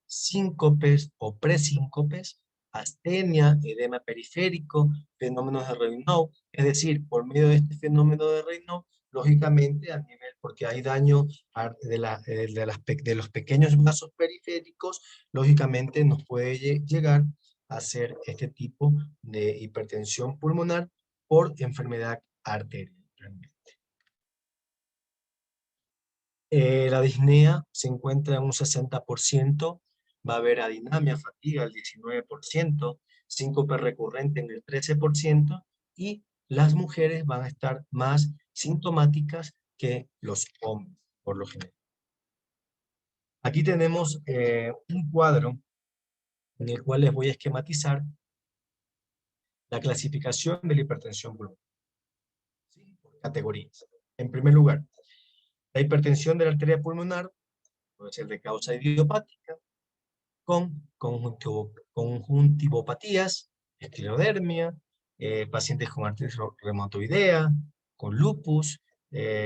síncopes o presíncopes, astenia, edema periférico, fenómenos de Raynaud. Es decir, por medio de este fenómeno de Raynaud, lógicamente a nivel, porque hay daño de los pequeños vasos periféricos, lógicamente nos puede llegar a hacer este tipo de hipertensión pulmonar por enfermedad arterial. La disnea se encuentra en un 60%, va a haber adinamia, fatiga el 19%, síncope recurrente en el 13%, y las mujeres van a estar más sintomáticas que los hombres, por lo general. Aquí tenemos un cuadro en el cual les voy a esquematizar la clasificación de la hipertensión pulmonar, ¿sí? Por categorías. En primer lugar, la hipertensión de la arteria pulmonar puede ser de causa idiopática, con conjuntivopatías, esclerodermia, pacientes con artritis reumatoidea, con lupus,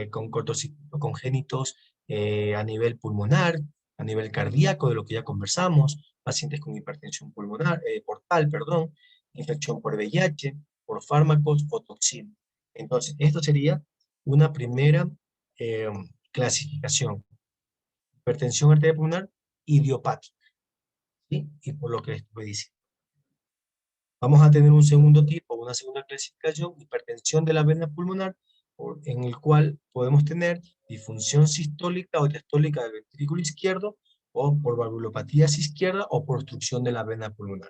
con cortocircuitos congénitos a nivel pulmonar, a nivel cardíaco, de lo que ya conversamos, pacientes con hipertensión pulmonar, portal, perdón, infección por VIH, por fármacos o toxinas. Entonces, esto sería una primera eh, clasificación. Hipertensión arterial pulmonar idiopática, ¿sí? Y por lo que estuve diciendo. Vamos a tener un segundo tipo, una segunda clasificación, hipertensión de la vena pulmonar, en el cual podemos tener disfunción sistólica o diastólica del ventrículo izquierdo, o por valvulopatías izquierda o por obstrucción de la vena pulmonar.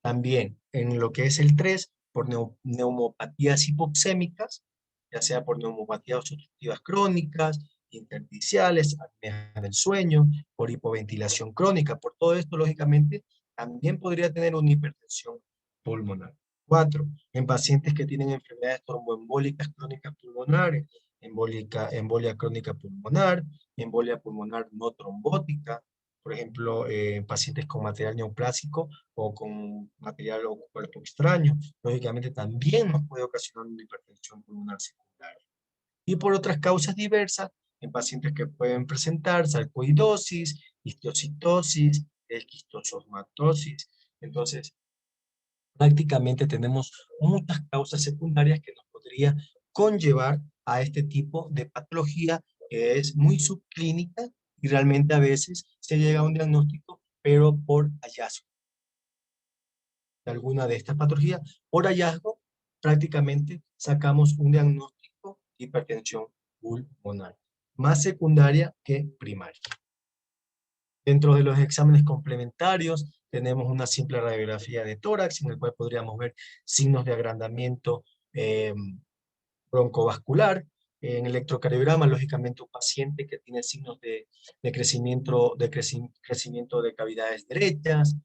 También en lo que es el 3, por neumopatías hipoxémicas, ya sea por neumopatías obstructivas crónicas, intersticiales, apnea del sueño, por hipoventilación crónica. Por todo esto, lógicamente, también podría tener una hipertensión pulmonar. 4, en pacientes que tienen enfermedades tromboembólicas crónicas pulmonares, embolia crónica pulmonar, embolia pulmonar no trombótica, por ejemplo, en pacientes con material neoplásico o con material o cuerpo extraño. Lógicamente también nos puede ocasionar una hipertensión pulmonar secundaria. Y por otras causas diversas, en pacientes que pueden presentar sarcoidosis, histocitosis, esquistosomatosis. Entonces, prácticamente tenemos muchas causas secundarias que nos podría conllevar a este tipo de patología que es muy subclínica y realmente a veces se llega a un diagnóstico, pero por hallazgo de alguna de estas patologías. Por hallazgo, prácticamente sacamos un diagnóstico de hipertensión pulmonar, más secundaria que primaria. Dentro de los exámenes complementarios, tenemos una simple radiografía de tórax, en el cual podríamos ver signos de agrandamiento broncovascular. En electrocardiograma, lógicamente, un paciente que tiene signos de crecimiento de cavidades derechas,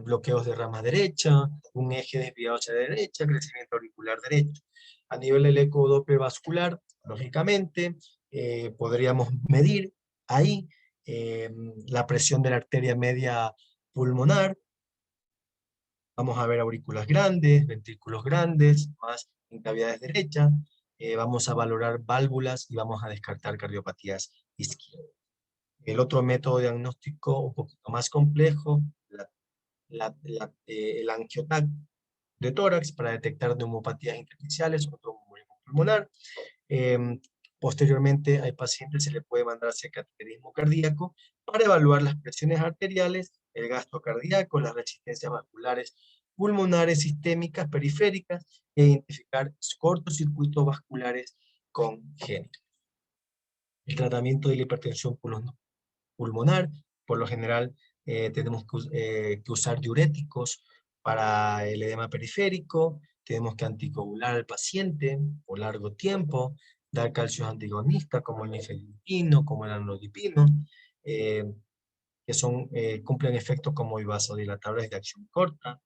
bloqueos de rama derecha, un eje desviado hacia la derecha, crecimiento auricular derecho. A nivel del ecodoppler vascular, lógicamente, podríamos medir ahí la presión de la arteria media pulmonar. Vamos a ver aurículas grandes, ventrículos grandes, más en cavidades derechas. Vamos a valorar válvulas y vamos a descartar cardiopatías izquierdas. El otro método diagnóstico un poquito más complejo, el angiotac de tórax para detectar neumopatías intersticiales o tromboembolismo pulmonar. Posteriormente, hay pacientes, se le puede mandar hacia cateterismo cardíaco para evaluar las presiones arteriales, el gasto cardíaco, las resistencias vasculares pulmonares sistémicas periféricas e identificar cortocircuitos vasculares congénitos. El tratamiento de la hipertensión pulmonar, por lo general, tenemos que usar diuréticos para el edema periférico, tenemos que anticoagular al paciente por largo tiempo, dar calcios antagonistas como el nifedipino, como el amlodipino, eh, que cumplen efectos como vasodilatadores de acción corta,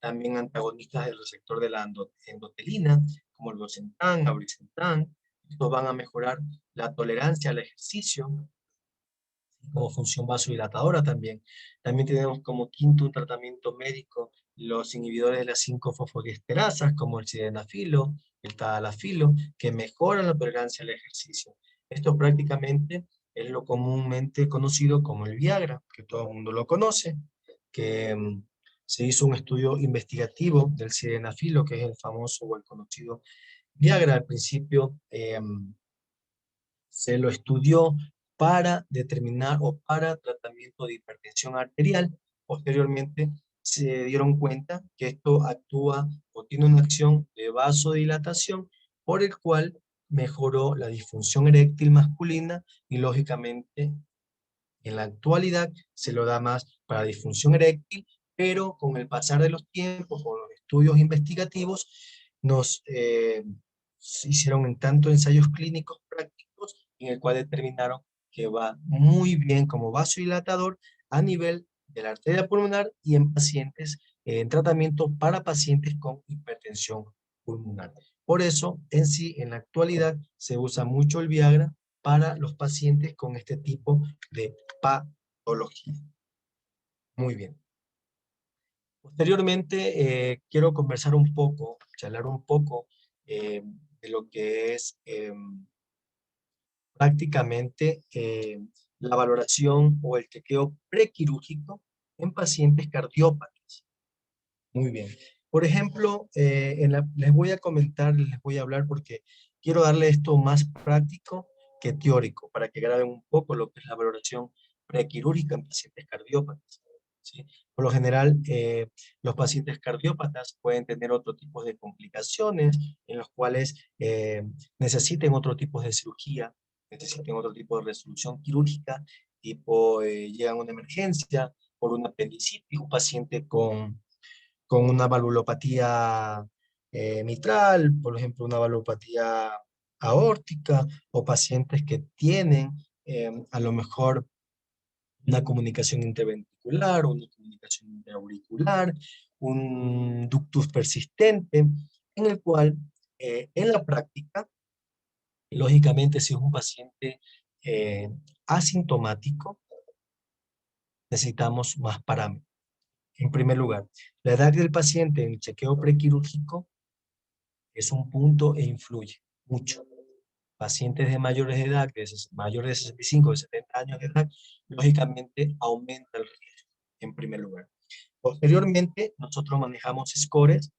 también antagonistas del receptor de la endotelina, como el bosentan, abrisentan. Estos van a mejorar la tolerancia al ejercicio, como función vasodilatadora también. También tenemos como quinto un tratamiento médico los inhibidores de las 5-fosfodiesterasas, como el sildenafilo, el tadalafilo, que mejoran la tolerancia al ejercicio. Esto prácticamente es lo comúnmente conocido como el Viagra, que todo el mundo lo conoce, que se hizo un estudio investigativo del sildenafilo, que es el famoso o el conocido Viagra. Al principio se lo estudió para determinar o para tratamiento de hipertensión arterial. Posteriormente se dieron cuenta que esto actúa o tiene una acción de vasodilatación por el cual mejoró la disfunción eréctil masculina y lógicamente en la actualidad se lo da más para disfunción eréctil, pero con el pasar de los tiempos, con los estudios investigativos, nos hicieron en tanto ensayos clínicos prácticos en el cual determinaron que va muy bien como vasodilatador a nivel de la arteria pulmonar y en pacientes, en tratamiento para pacientes con hipertensión pulmonar. Por eso, en sí, en la actualidad se usa mucho el Viagra para los pacientes con este tipo de patología. Muy bien. Posteriormente, quiero conversar un poco, charlar un poco de lo que es prácticamente la valoración o el chequeo prequirúrgico en pacientes cardiópatas. Muy bien. Por ejemplo, les voy a comentar, les voy a hablar porque quiero darle esto más práctico que teórico, para que graben un poco lo que es la valoración prequirúrgica en pacientes cardiópatas. ¿Sí? Por lo general, los pacientes cardiópatas pueden tener otro tipo de complicaciones en los cuales necesiten otro tipo de cirugía, necesiten otro tipo de resolución quirúrgica, tipo llegan a una emergencia por una apendicitis, un paciente con una valvulopatía mitral, por ejemplo, una valvulopatía aórtica, o pacientes que tienen a lo mejor una comunicación interventricular, una comunicación interauricular, un ductus persistente, en el cual en la práctica, lógicamente, si es un paciente asintomático, necesitamos más parámetros. En primer lugar, la edad del paciente en el chequeo prequirúrgico es un punto e influye mucho. Pacientes de mayores de edad, mayores de 65, de 70 años de edad, lógicamente aumenta el riesgo, en primer lugar. Posteriormente, nosotros manejamos scores,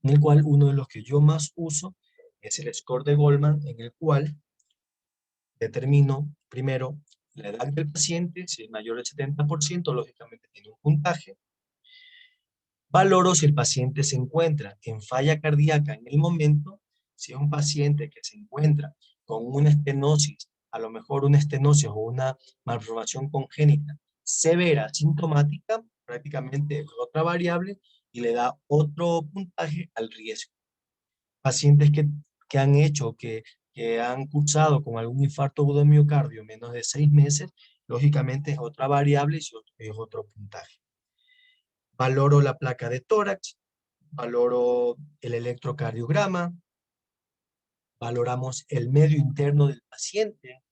en el cual uno de los que yo más uso es el score de Goldman, en el cual determino primero la edad del paciente, si es mayor del 70%, lógicamente tiene un puntaje. Valoro si el paciente se encuentra en falla cardíaca en el momento, si es un paciente que se encuentra con una estenosis, a lo mejor una estenosis o una malformación congénita severa, sintomática, prácticamente es otra variable y le da otro puntaje al riesgo. Pacientes que han hecho, que han cursado con algún infarto agudo de miocardio menos de 6 meses, lógicamente es otra variable y es otro puntaje. Valoro la placa de tórax, valoro el electrocardiograma, valoramos el medio interno del paciente,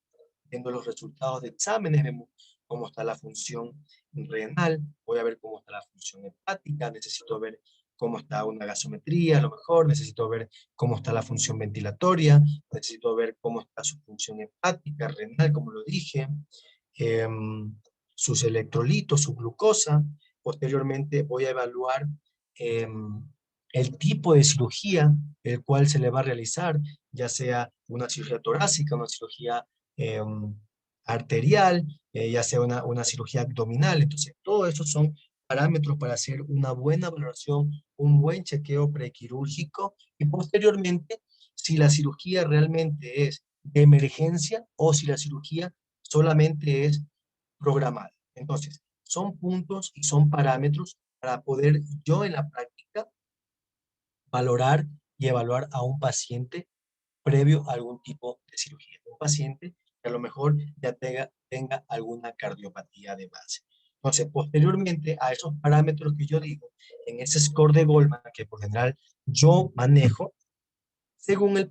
viendo los resultados de exámenes, vemos cómo está la función renal, voy a ver cómo está la función hepática, necesito ver cómo está una gasometría, a lo mejor, necesito ver cómo está la función ventilatoria, necesito ver cómo está su función hepática, renal, como lo dije, sus electrolitos, su glucosa. Posteriormente voy a evaluar el tipo de cirugía el cual se le va a realizar, ya sea una cirugía torácica, una cirugía eh, arterial, ya sea una cirugía abdominal. Entonces, todos esos son parámetros para hacer una buena valoración, un buen chequeo prequirúrgico y posteriormente, si la cirugía realmente es de emergencia o si la cirugía solamente es programada. Entonces, son puntos y son parámetros para poder yo en la práctica valorar y evaluar a un paciente previo a algún tipo de cirugía. Un paciente que a lo mejor ya tenga alguna cardiopatía de base. Entonces, posteriormente a esos parámetros que yo digo, en ese score de Goldman, que por general yo manejo, según el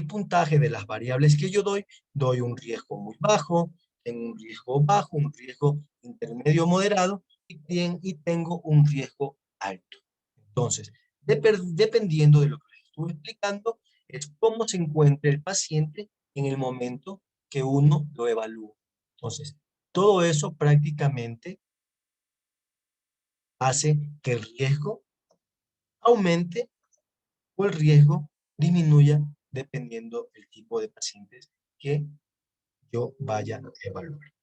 puntaje de las variables que yo doy un riesgo muy bajo, tengo un riesgo bajo, un riesgo intermedio moderado y tengo un riesgo alto. Entonces, dependiendo de lo que les estuve explicando, es cómo se encuentra el paciente en el momento que uno lo evalúa. Entonces, todo eso prácticamente hace que el riesgo aumente o el riesgo disminuya dependiendo del tipo de pacientes que yo vaya a evaluar.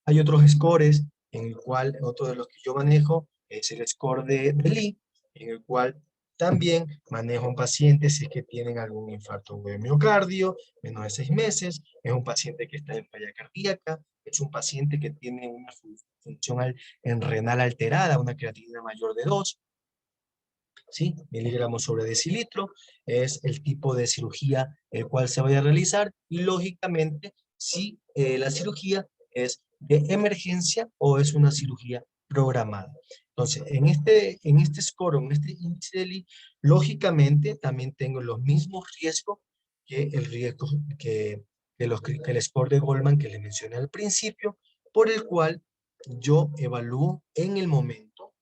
Hay otros scores en el cual, otro de los que yo manejo es el score de Lee, en el cual también manejo un paciente si es que tienen algún infarto de miocardio, menos de 6 meses, es un paciente que está en falla cardíaca, es un paciente que tiene una función en renal alterada, una creatinina mayor de 2, ¿sí? Miligramos sobre decilitro, es el tipo de cirugía el cual se vaya a realizar y lógicamente si la cirugía es de emergencia o es una cirugía programada. Entonces, en este score, en este índice de Lee, lógicamente también tengo los mismos riesgos que el riesgo que el score de Goldman que les mencioné al principio, por el cual yo evalúo en el momento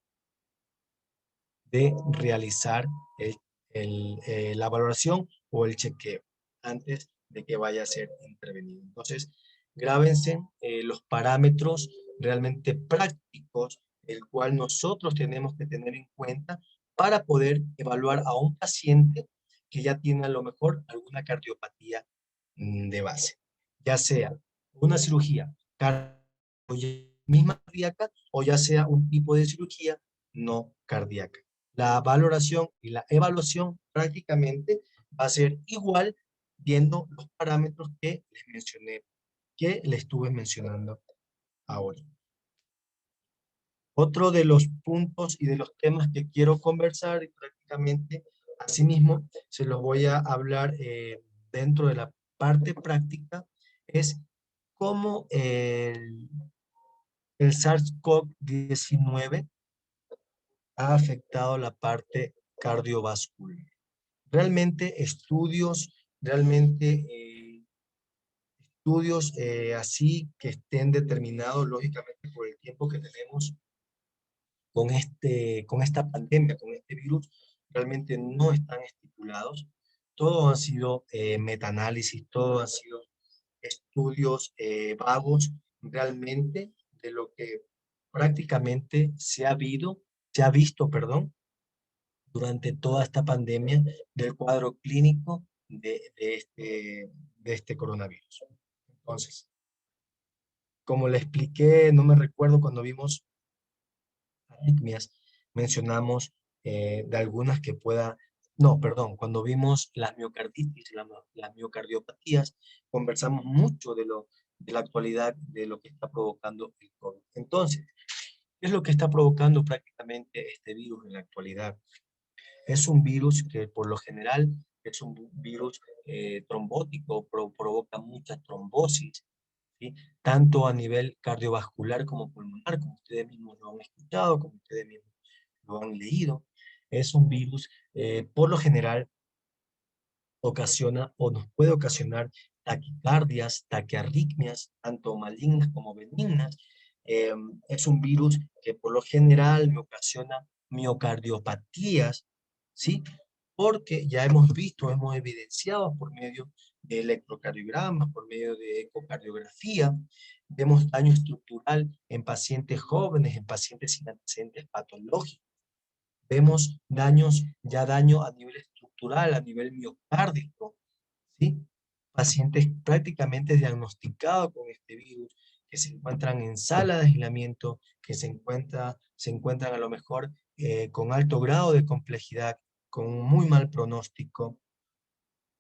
de realizar la valoración o el chequeo antes de que vaya a ser intervenido. Entonces, grábense los parámetros realmente prácticos, el cual nosotros tenemos que tener en cuenta para poder evaluar a un paciente que ya tiene a lo mejor alguna cardiopatía de base, ya sea una cirugía misma cardíaca o ya sea un tipo de cirugía no cardíaca. La valoración y la evaluación prácticamente va a ser igual viendo los parámetros que les mencioné, que les estuve mencionando ahora. Otro de los puntos y de los temas que quiero conversar y prácticamente asimismo se los voy a hablar dentro de la parte práctica es cómo el SARS-CoV-19 ha afectado la parte cardiovascular. Realmente estudios así que estén determinados lógicamente por el tiempo que tenemos con esta pandemia, con este virus, realmente no están estipulados. Todo han sido metaanálisis, todo han sido estudios vagos realmente de lo que prácticamente se ha visto, perdón, durante toda esta pandemia del cuadro clínico de este coronavirus. Entonces, como le expliqué, no me recuerdo cuando vimos arritmias, mencionamos de algunas que pueda, no, perdón, cuando vimos las miocarditis, las miocardiopatías, conversamos mucho de la actualidad de lo que está provocando el COVID. Entonces, ¿qué es lo que está provocando prácticamente este virus en la actualidad? Es un virus que por lo general es un virus trombótico, provoca muchas trombosis, ¿sí? Tanto a nivel cardiovascular como pulmonar, como ustedes mismos lo han escuchado, como ustedes mismos lo han leído. Es un virus, por lo general, ocasiona o nos puede ocasionar taquicardias, taquiarritmias, tanto malignas como benignas. Es un virus que por lo general me ocasiona miocardiopatías, ¿sí? Porque ya hemos visto, hemos evidenciado por medio de electrocardiogramas, por medio de ecocardiografía, vemos daño estructural en pacientes jóvenes, en pacientes sin antecedentes patológicos. Vemos daño a nivel estructural, a nivel miocárdico, ¿sí? Pacientes prácticamente diagnosticados con este virus, que se encuentran en sala de aislamiento, que se encuentran a lo mejor con alto grado de complejidad, con un muy mal pronóstico,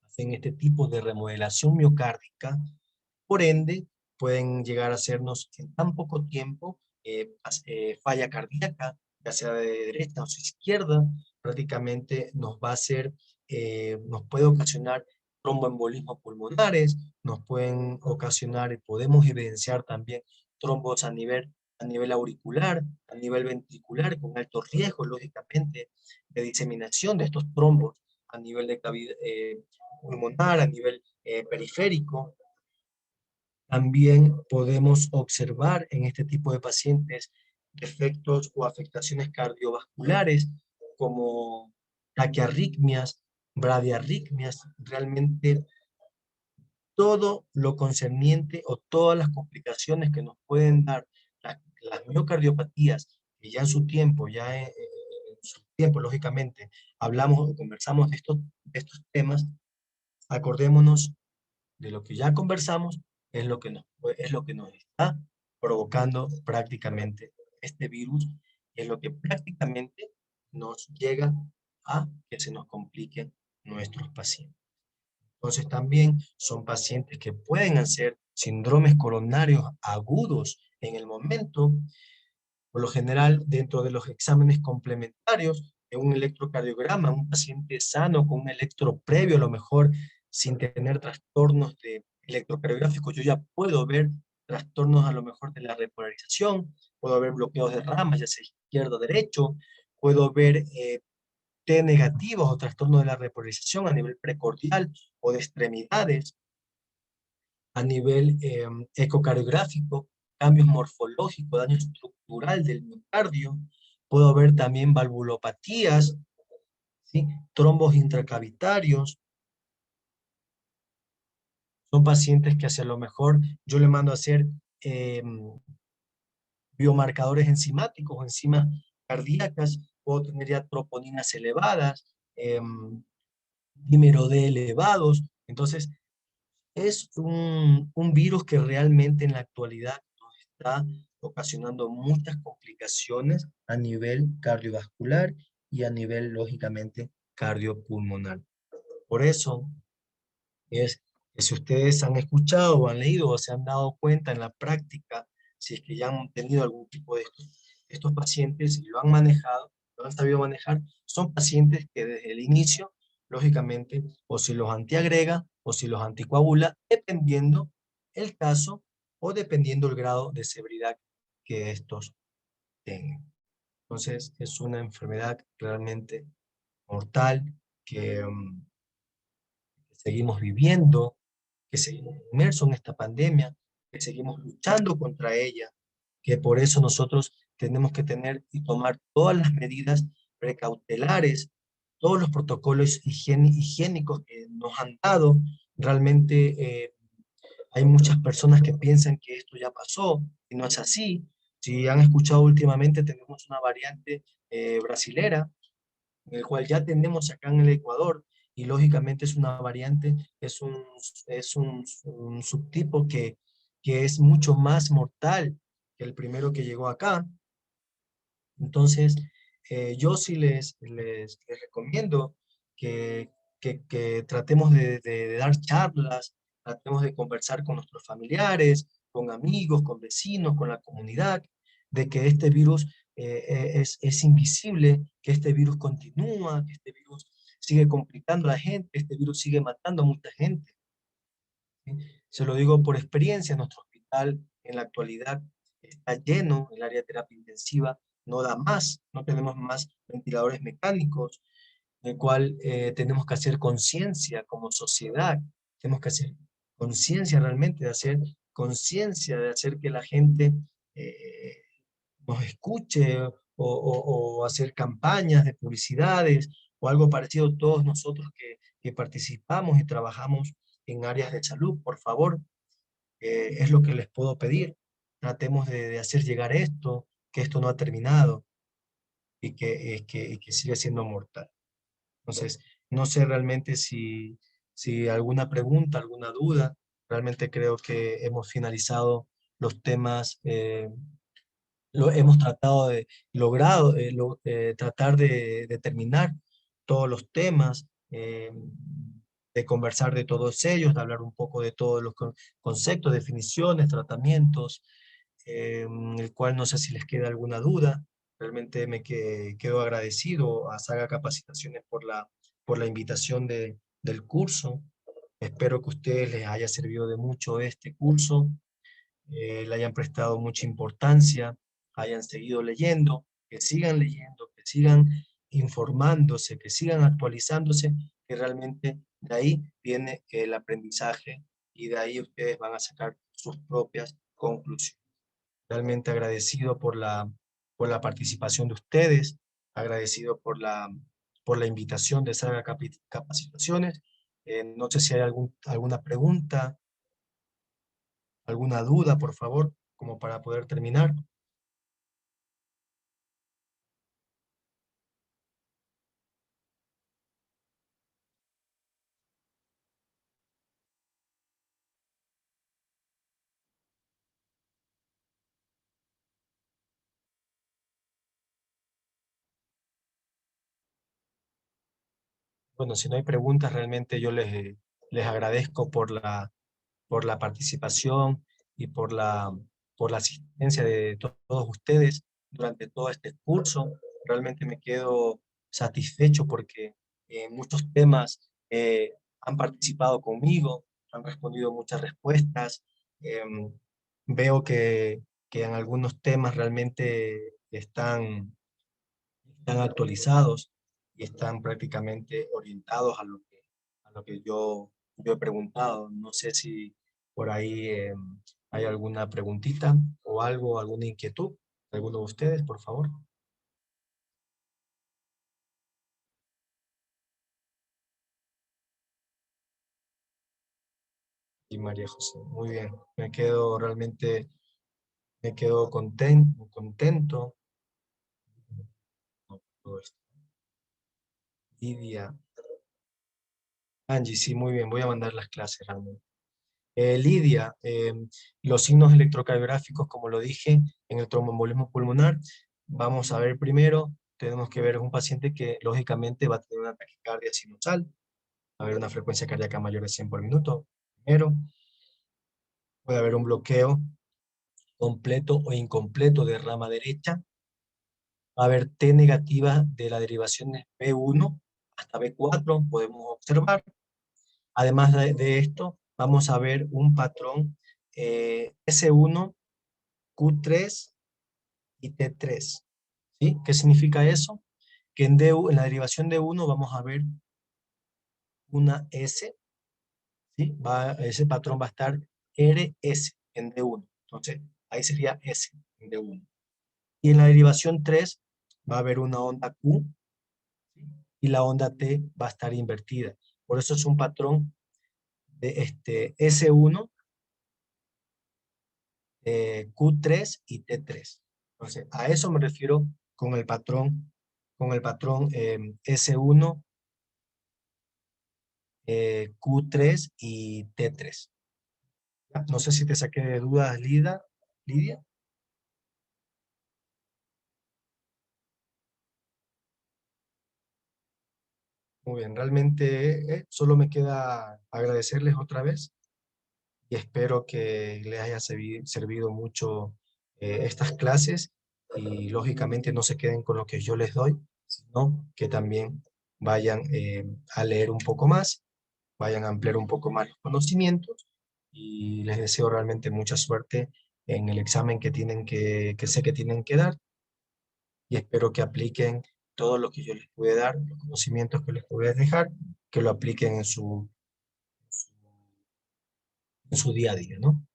hacen este tipo de remodelación miocárdica, por ende, pueden llegar a hacernos en tan poco tiempo falla cardíaca, ya sea de derecha o de izquierda, prácticamente nos va a hacer, nos puede ocasionar tromboembolismos pulmonares, nos pueden ocasionar y podemos evidenciar también trombos a nivel auricular, a nivel ventricular, con alto riesgo, lógicamente, de diseminación de estos trombos a nivel de cavidad pulmonar, a nivel periférico. También podemos observar en este tipo de pacientes defectos o afectaciones cardiovasculares como taquiarritmias, bradiarritmias, realmente todo lo concerniente o todas las complicaciones que nos pueden dar las miocardiopatías, que ya en su tiempo, en su tiempo, lógicamente, hablamos o conversamos de estos temas, acordémonos de lo que ya conversamos, es lo que nos está provocando prácticamente este virus, es lo que prácticamente nos llega a que se nos compliquen nuestros pacientes. Entonces también son pacientes que pueden hacer síndromes coronarios agudos en el momento. Por lo general, dentro de los exámenes complementarios, en un electrocardiograma, un paciente sano con un electro previo, a lo mejor sin tener trastornos de electrocardiográficos, yo ya puedo ver trastornos a lo mejor de la repolarización, puedo ver bloqueos de ramas, ya sea izquierdo o derecho, puedo ver T negativos o trastornos de la repolarización a nivel precordial o de extremidades, a nivel ecocardiográfico, cambios morfológicos, daño estructural del miocardio. Puedo ver también valvulopatías, ¿sí? Trombos intracavitarios. Son pacientes que hacia lo mejor yo le mando a hacer eh, biomarcadores enzimáticos o enzimas cardíacas. Puedo tener ya troponinas elevadas, dímero D elevados. Entonces, es un virus que realmente en la actualidad nos está ocasionando muchas complicaciones a nivel cardiovascular y a nivel, lógicamente, cardiopulmonar. Por eso es que si ustedes han escuchado o han leído o se han dado cuenta en la práctica, si es que ya han tenido algún tipo de estos pacientes y lo han manejado, lo han sabido manejar, son pacientes que desde el inicio, lógicamente, o si los antiagrega o si los anticoagula, dependiendo el caso o dependiendo el grado de severidad que estos tengan. Entonces, es una enfermedad realmente mortal que seguimos viviendo, que seguimos inmersos en esta pandemia, que seguimos luchando contra ella, que por eso nosotros tenemos que tener y tomar todas las medidas precautelares, todos los protocolos higiénicos que nos han dado. Realmente hay muchas personas que piensan que esto ya pasó y no es así. Si han escuchado últimamente, tenemos una variante brasilera el cual ya tenemos acá en el Ecuador, y lógicamente es una variante, un subtipo que es mucho más mortal que el primero que llegó acá. Entonces, yo sí les recomiendo que, que tratemos de dar charlas, tratemos de conversar con nuestros familiares, con amigos, con vecinos, con la comunidad, de que este virus es invisible, que este virus continúa, que este virus sigue complicando a la gente, este virus sigue matando a mucha gente. ¿Sí? Se lo digo por experiencia, nuestro hospital en la actualidad está lleno, el área de terapia intensiva no da más, no tenemos más ventiladores mecánicos, en el cual tenemos que hacer conciencia como sociedad, tenemos que hacer conciencia realmente, de hacer conciencia, de hacer que la gente eh, nos escuche o hacer campañas de publicidades o algo parecido, todos nosotros que participamos y trabajamos en áreas de salud, por favor, es lo que les puedo pedir. Tratemos de hacer llegar esto, que esto no ha terminado y que sigue siendo mortal. Entonces, no sé realmente si alguna pregunta, alguna duda, realmente creo que hemos finalizado los temas, lo hemos tratado de, logrado, tratar de terminar todos los temas, de conversar de todos ellos, de hablar un poco de todos los conceptos, definiciones, tratamientos, el cual no sé si les queda alguna duda. Realmente quedo agradecido a Saga Capacitaciones por la invitación del curso. Espero que a ustedes les haya servido de mucho este curso, le hayan prestado mucha importancia, hayan seguido leyendo, que sigan informándose, que sigan actualizándose, que realmente de ahí viene el aprendizaje y de ahí ustedes van a sacar sus propias conclusiones. Realmente agradecido por la participación de ustedes, agradecido por la invitación de Saga Capacitaciones. No sé si hay alguna pregunta, alguna duda, por favor, como para poder terminar. Bueno, si no hay preguntas, realmente yo les agradezco por la participación y por la asistencia de todos ustedes durante todo este curso. Realmente me quedo satisfecho porque muchos temas han participado conmigo, han respondido muchas respuestas. Veo que en algunos temas realmente están actualizados y están prácticamente orientados a lo que yo he preguntado. No sé si por ahí hay alguna preguntita o algo, alguna inquietud. ¿Alguno de ustedes, por favor? Y María José, muy bien. Me quedo contento con todo esto. Lidia, Angie, sí, muy bien. Voy a mandar las clases realmente. Lidia, los signos electrocardiográficos, como lo dije, en el tromboembolismo pulmonar, vamos a ver primero, tenemos que ver un paciente que lógicamente va a tener una taquicardia sinusal, va a haber una frecuencia cardíaca mayor de 100 por minuto. Primero, puede haber un bloqueo completo o incompleto de rama derecha, va a haber T negativa de la derivación B1 hasta B4, podemos observar. Además de esto, vamos a ver un patrón S1, Q3 y T3. ¿Sí? ¿Qué significa eso? Que en la derivación de 1 vamos a ver una S, ¿sí? Ese patrón va a estar RS en D1. Entonces, ahí sería S en D1. Y en la derivación 3 va a haber una onda Q, ¿sí? Y la onda T va a estar invertida. Por eso es un patrón de S1, Q3 y T3. Entonces, a eso me refiero con el patrón S1, Q3 y T3. No sé si te saqué de dudas, Lidia. Muy bien, realmente solo me queda agradecerles otra vez y espero que les haya servido mucho estas clases y lógicamente no se queden con lo que yo les doy, sino que también vayan a leer un poco más, vayan a ampliar un poco más los conocimientos y les deseo realmente mucha suerte en el examen que sé que tienen que dar y espero que apliquen todo lo que yo les pude dar, los conocimientos que les pude dejar, que lo apliquen en su día a día, ¿no?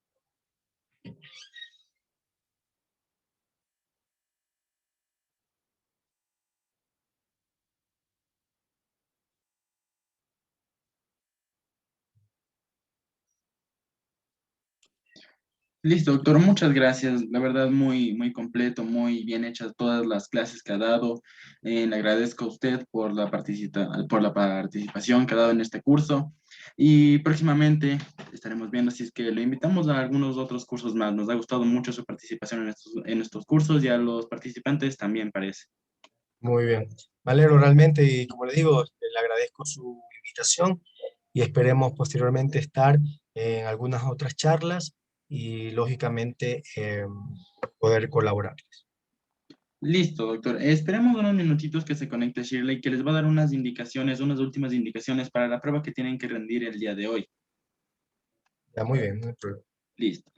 Listo, doctor, muchas gracias. La verdad, muy, muy completo, muy bien hechas todas las clases que ha dado. Le agradezco a usted por la participación que ha dado en este curso. Y próximamente estaremos viendo si es que le invitamos a algunos otros cursos más. Nos ha gustado mucho su participación en estos cursos y a los participantes también parece. Muy bien. Me alegro realmente y como le digo, le agradezco su invitación y esperemos posteriormente estar en algunas otras charlas y lógicamente poder colaborar. Listo, doctor. Esperemos unos minutitos que se conecte Shirley, que les va a dar unas indicaciones, unas últimas indicaciones para la prueba que tienen que rendir el día de hoy. Ya, muy bien, no hay problema. Listo.